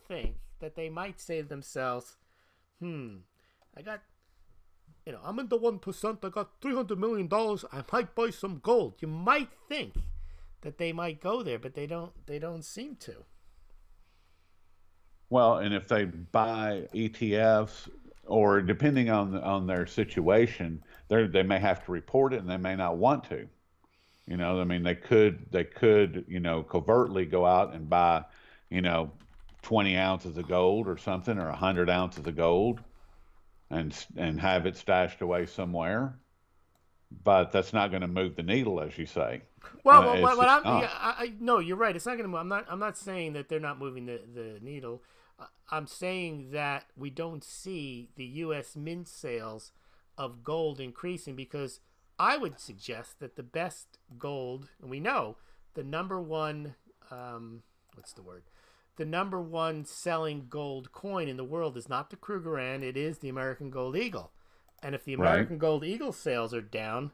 think that they might say to themselves, I got, I'm in the 1%. I got $300 million. I might buy some gold. You might think that they might go there, but they don't seem to. Well, and if they buy ETFs, or depending on their situation, they may have to report it, and they may not want to. I mean, they could, covertly go out and buy, you know, 20 ounces of gold or something, or 100 ounces of gold, and have it stashed away somewhere. But that's not going to move the needle, as you say. Well, It's what just I'm, not. yeah, no, you're right. It's not going to move. I'm not saying that they're not moving the needle. I'm saying that we don't see the U.S. mint sales of gold increasing, because I would suggest that the best gold, and we know the number one, what's the word? The number one selling gold coin in the world is not the Krugerrand, it is the American Gold Eagle. And if the Right. American Gold Eagle sales are down,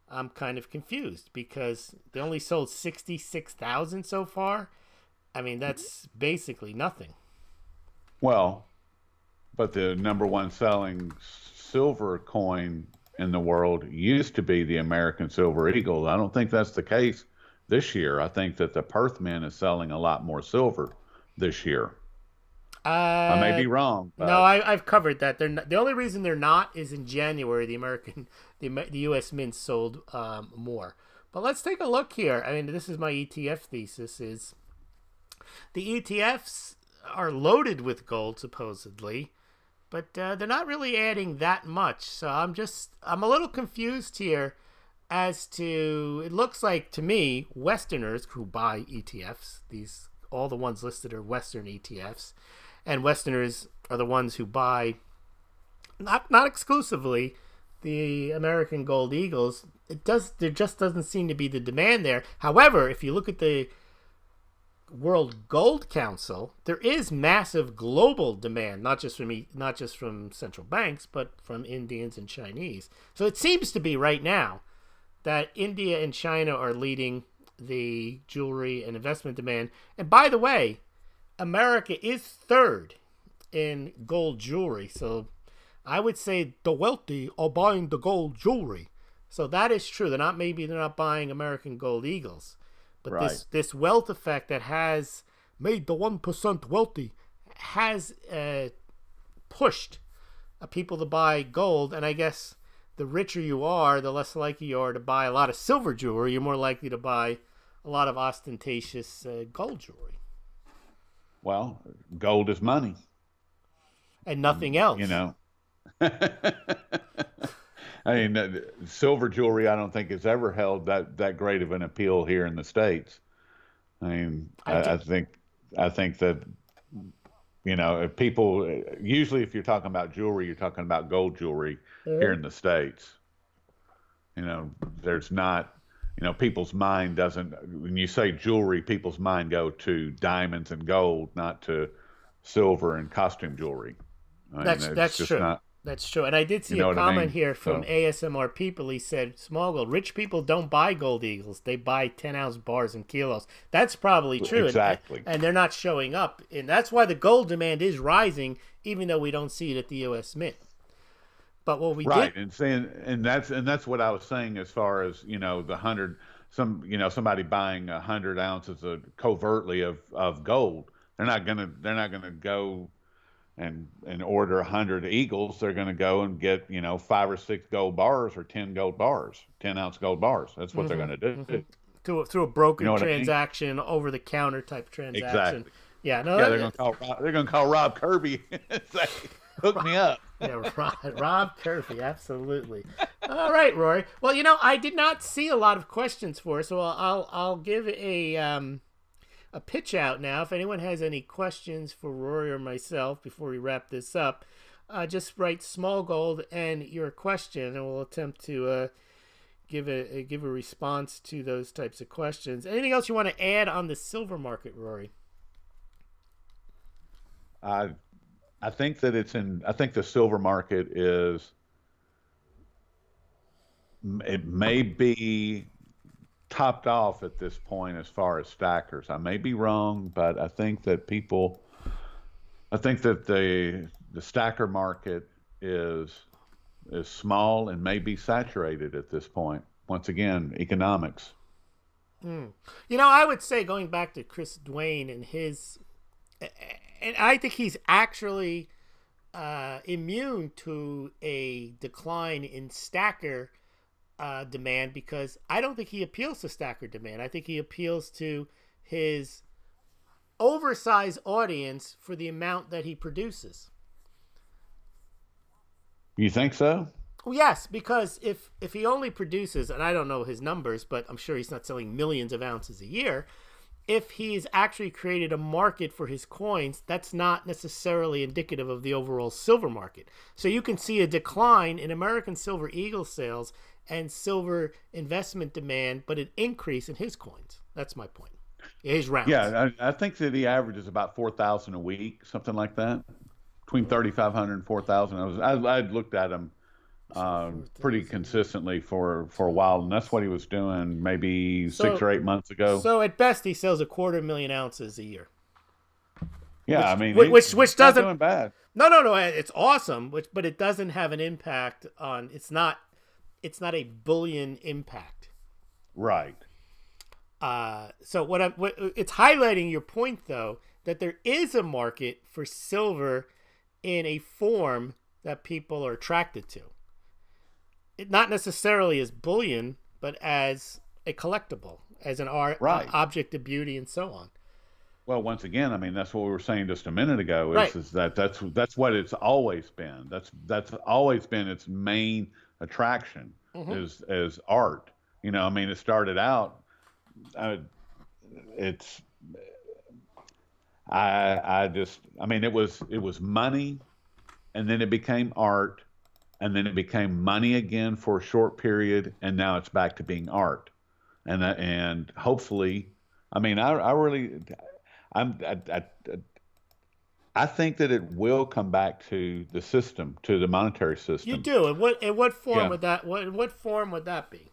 I'm kind of confused, because they only sold 66,000 so far. I mean, that's basically nothing. Well, but the number one selling silver coin in the world used to be the American Silver Eagle. I don't think that's the case this year. I think that the Perth Mint is selling a lot more silver this year. I may be wrong, No, but I've covered that. They're not, the only reason they're not is in January the U.S. mint sold more. But let's take a look here. I mean, this is my ETF thesis: is the ETFs are loaded with gold supposedly, but they're not really adding that much. So I'm a little confused here as to, it looks like to me, Westerners who buy ETFs, all the ones listed are Western ETFs, and Westerners are the ones who buy, not exclusively, the American Gold Eagles. There just doesn't seem to be the demand there. However, if you look at the World Gold Council, there is massive global demand, not just from central banks, but from Indians and Chinese. So it seems to be right now that India and China are leading the jewelry and investment demand. And by the way, America is third in gold jewelry. So I would say the wealthy are buying the gold jewelry. So that is true. They're not buying American gold eagles, but Right. this wealth effect that has made the 1% wealthy has pushed people to buy gold. And I guess the richer you are, the less likely you are to buy a lot of silver jewelry. You're more likely to buy a lot of ostentatious gold jewelry. Well, gold is money, And nothing you else. know. I mean, silver jewelry, I don't think has ever held that great of an appeal here in the States. I mean, I think that, if people usually, if you're talking about jewelry, you're talking about gold jewelry here in the States. There's not, people's mind doesn't, when you say jewelry, people's mind go to diamonds and gold, not to silver and costume jewelry. I mean, That's just true. not, That's true. And I did see you know a what I comment mean? here from So, ASMR people. He said, Smaulgld, rich people don't buy gold eagles. They buy 10-ounce bars and kilos. That's probably true. exactly. And they're not showing up. And that's why the gold demand is rising, even though we don't see it at the U.S. Mint. But what we Right. did... And that's what I was saying as far as, the hundred, somebody buying 100 ounces covertly of gold. They're not gonna go and order 100 eagles. They're going to go and get 5 or 6 gold bars or 10 gold bars, 10-ounce gold bars. That's what they're going to do. Through a broker what I mean? transaction, over the counter type transaction. Exactly. Yeah, no, Yeah, they're going to call Rob Kirby and say, "Hook me up." Yeah, Rob Curfey, absolutely. All right, Rory. Well, I did not see a lot of questions for us, so I'll give a pitch out now. If anyone has any questions for Rory or myself before we wrap this up, just write Smaulgld and your question, and we'll attempt to give a response to those types of questions. Anything else you want to add on the silver market, Rory? I think that I think the silver market it may be topped off at this point as far as stackers. I may be wrong, but I think that the stacker market is small and may be saturated at this point. Once again, economics. I would say, going back to Chris Duane and I think he's actually immune to a decline in stacker demand, because I don't think he appeals to stacker demand. I think he appeals to his oversized audience for the amount that he produces. You think so? Well, yes, because if he only produces, and I don't know his numbers, but I'm sure he's not selling millions of ounces a year. If he's actually created a market for his coins, that's not necessarily indicative of the overall silver market. So you can see a decline in American Silver Eagle sales and silver investment demand, but an increase in his coins. That's my point. His rounds. Yeah, I think that he averages about 4,000 a week, something like that, between 3,500 and 4,000. I'd looked at him pretty consistently for a while, and that's what he was doing maybe 6 or 8 months ago. So at best, he sells 250,000 ounces a year. Yeah, which he's doesn't not doing bad. No, it's awesome. But it doesn't have an impact on. It's not a bullion impact. Right. So it's highlighting your point, though, that there is a market for silver in a form that people are attracted to. Not necessarily as bullion, but as a collectible, as an art, right. Object of beauty, and so on. Well, once again, I mean, that's what we were saying just a minute ago. Right. Is that's what it's always been. That's always been its main attraction, is art. I mean, it started out. It was money, and then it became art. And then it became money again for a short period, and now it's back to being art. And hopefully, I mean, I think that it will come back to the system, to the monetary system. You do. In what form would that? What form would that be?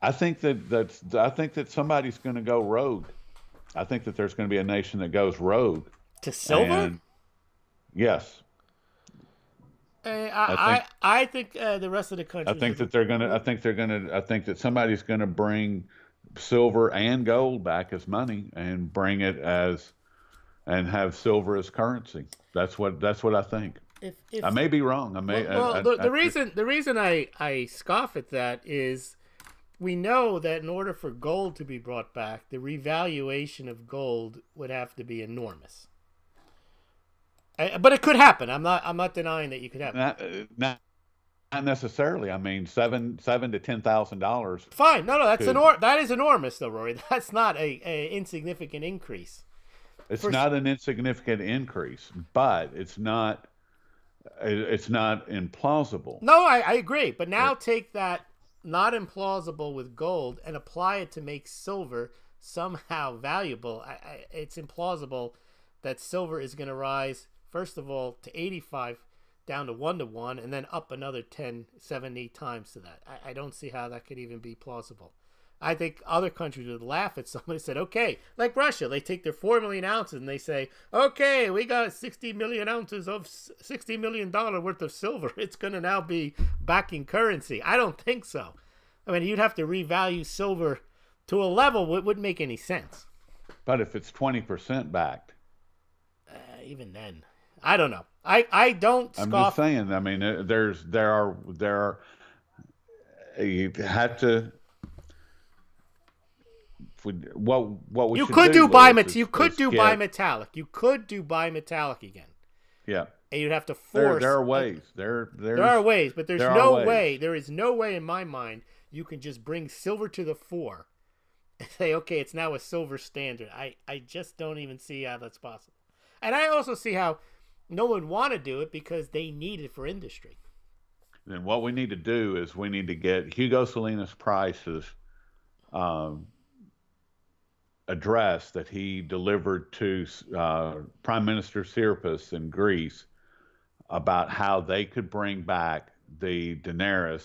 I think that somebody's going to go rogue. I think that there's going to be a nation that goes rogue to silver. Yes. I think I think the rest of the I countries think have. that they're gonna. I think they're gonna. I think that somebody's gonna bring silver and gold back as money and bring it as and have silver as currency. That's what I think. I If may be wrong. I may. well, the reason I scoff at that is we know that in order for gold to be brought back, the revaluation of gold would have to be enormous. But it could happen. I'm not denying that you could happen. Not necessarily. I mean, seven to $10,000 Fine. No, could. that is enormous, though, Rory. That's not a insignificant increase. It's not an insignificant increase, but it's not. It's not implausible. No, I agree. But now take that not implausible with gold and apply it to make silver somehow valuable. It's implausible that silver is going to rise, first of all, to 85, down to 1-to-1, and then up another 10, 7, 8 times to that. I don't see how that could even be plausible. I think other countries would laugh at somebody who said, okay, like Russia, they take their 4 million ounces and they say, okay, we got 60 million ounces of $60 million worth of silver. It's going to now be backing currency. I don't think so. I mean, you'd have to revalue silver to a level that wouldn't make any sense. But if it's 20% backed, even then, I don't know. I don't scoff. I'm just saying. I mean, there are you have to. What we you should could do is you could do bimetallic. You could do bimetallic again. Yeah. And you'd have to force. There are ways. There are ways, but there's no way. There is no way in my mind you can just bring silver to the fore and say, okay, it's now a silver standard. I just don't even see how that's possible. And I also see how no one would want to do it because they need it for industry. Then what we need to do is we need to get Hugo Salinas Price's address that he delivered to Prime Minister Tsipras in Greece about how they could bring back the drachma.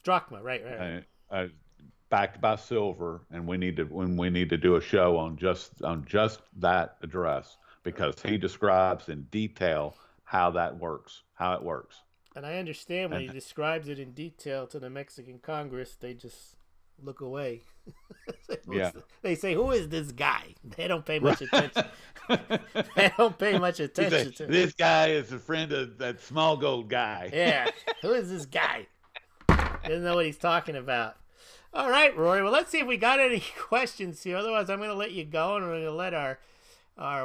Drachma, right. Backed by silver, and we need to do a show on just that address because he describes in detail how it works. And I understand when he describes it in detail to the Mexican Congress, they just look away. They say, "Who is this guy?" They don't pay much attention. They don't pay much attention to him. This guy is a friend of that Smaulgld guy. Yeah, who is this guy? Doesn't know what he's talking about. All right, Rory. Well, let's see if we got any questions here. Otherwise, I'm going to let you go, and we're going to let our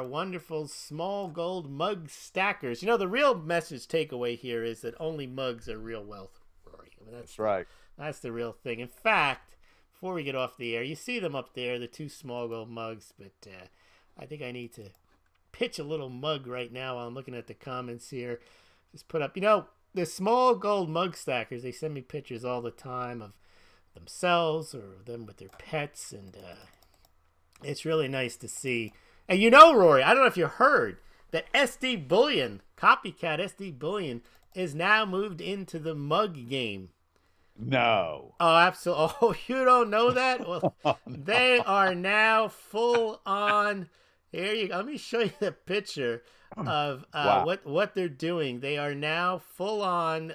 wonderful Smaulgld mug stackers. You know, the real message takeaway here is that only mugs are real wealth, Rory. I mean, that's right. That's the real thing. In fact, before we get off the air, you see them up there, the 2 Smaulgld mugs, but I think I need to pitch a little mug right now while I'm looking at the comments here. Just put up, you know, the Smaulgld mug stackers, they send me pictures all the time of themselves or them with their pets, and it's really nice to see. And you know, Rory, I don't know if you heard that SD Bullion, copycat SD Bullion, is now moved into the mug game. No. Oh, absolutely. Oh, you don't know that? Well, no. They are now full on. Here you go. Let me show you the picture of what they're doing. They are now full on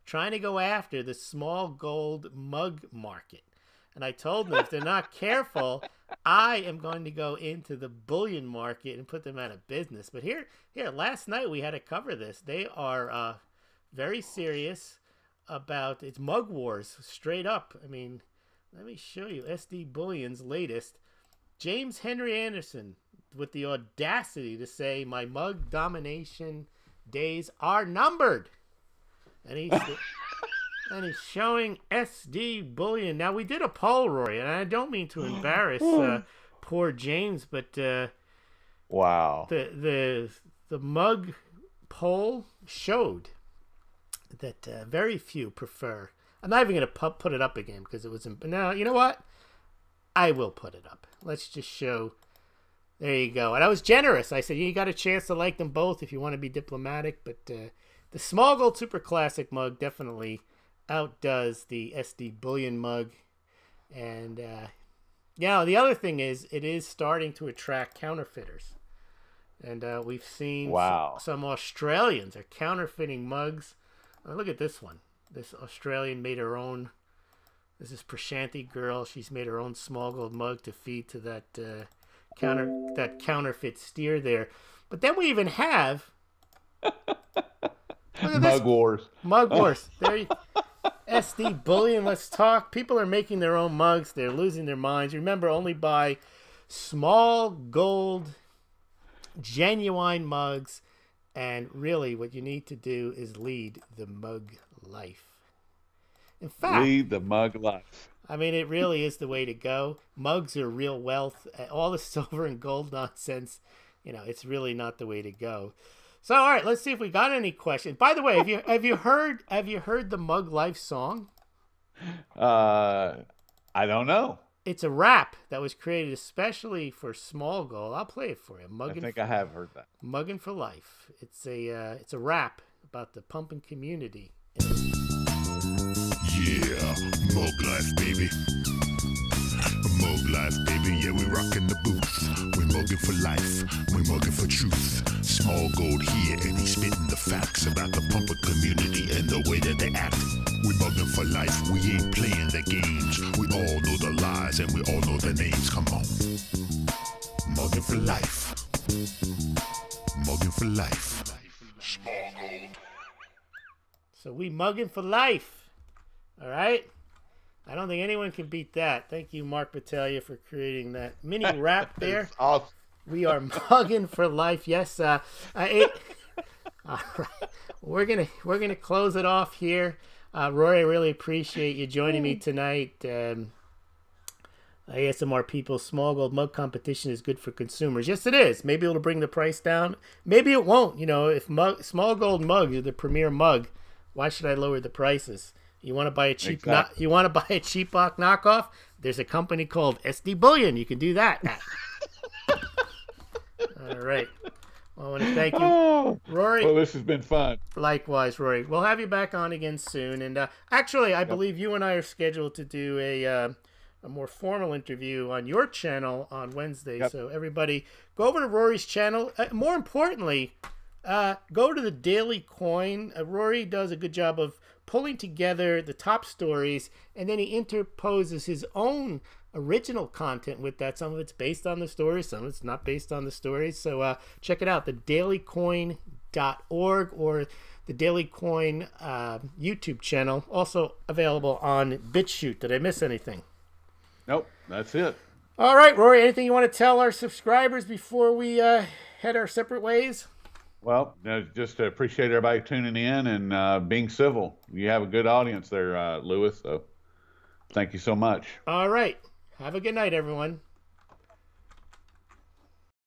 trying to go after the Smaulgld mug market. And I told them if they're not careful, I am going to go into the bullion market and put them out of business. But here, last night we had to cover this. They are very serious about it's mug wars straight up. I mean, let me show you SD Bullion's latest. James Henry Anderson with the audacity to say my mug domination days are numbered. And he's showing SD Bullion. Now, we did a poll, Rory, and I don't mean to embarrass poor James, but wow, the mug poll showed that very few prefer. I'm not even going to put it up again because it was. Now, you know what? I will put it up. Let's just show. There you go. And I was generous. I said you got a chance to like them both if you want to be diplomatic, but the Smaulgld Super Classic mug definitely outdoes the SD Bullion mug. And the other thing is it is starting to attract counterfeiters. And we've seen Wow. some Australians are counterfeiting mugs. Look at this one. This Australian made her own. This is Prashanthi girl. She's made her own Smaulgld mug to feed to that counterfeit steer there. But then we even have Mug wars. Mug wars. There you SD bullion. Let's talk. People are making their own mugs. They're losing their minds. Remember, only buy Smaulgld genuine mugs, and really what you need to do is lead the mug life. In fact, lead the mug life. I mean, it really is the way to go. Mugs are real wealth. All the silver and gold nonsense, it's really not the way to go. So, all right, let's see if we got any questions. By the way, have you heard the Mug Life song? I don't know. It's a rap that was created especially for Smaulgld. I'll play it for you. I think I have heard that. Mugging for Life. It's a rap about the pumping community. Yeah, Mug Life, baby. Mug Life, baby. Yeah, we rockin' the booth. We mugging for life. We mugging for truth. Smaulgld here, and he's spitting the facts about the pumper community and the way that they act. We mugging for life. We ain't playing the games. We all know the lies and we all know the names. Come on, mugging for life. Mugging for life. Smaulgld. So we mugging for life. All right. I don't think anyone can beat that. Thank you, Mark Battaglia, for creating that mini rap there. Awesome. We are mugging for life. Yes. All right. We're gonna close it off here. Rory, I really appreciate you joining me tonight. I asked some more people. Smaulgld mug competition is good for consumers. Yes, it is. Maybe it'll bring the price down. Maybe it won't. If Smaulgld mugs are the premier mug, why should I lower the prices? You want to buy a cheap Exactly. you want to buy a cheap knockoff? There's a company called SD Bullion. You can do that. All right. Well, I want to thank you, Rory. Well, this has been fun. Likewise, Rory. We'll have you back on again soon. And actually, I believe you and I are scheduled to do a more formal interview on your channel on Wednesday. Yep. So everybody, go over to Rory's channel. More importantly, go to the Daily Coin. Rory does a good job of pulling together the top stories, and then he interposes his own original content with that. Some of it's based on the stories, some of it's not based on the stories. So check it out, thedailycoin.org or the Daily Coin YouTube channel. Also available on BitChute. Did I miss anything? Nope, that's it. All right, Rory, anything you want to tell our subscribers before we head our separate ways? Well, just appreciate everybody tuning in and being civil. You have a good audience there, Lewis. So thank you so much. All right. Have a good night, everyone.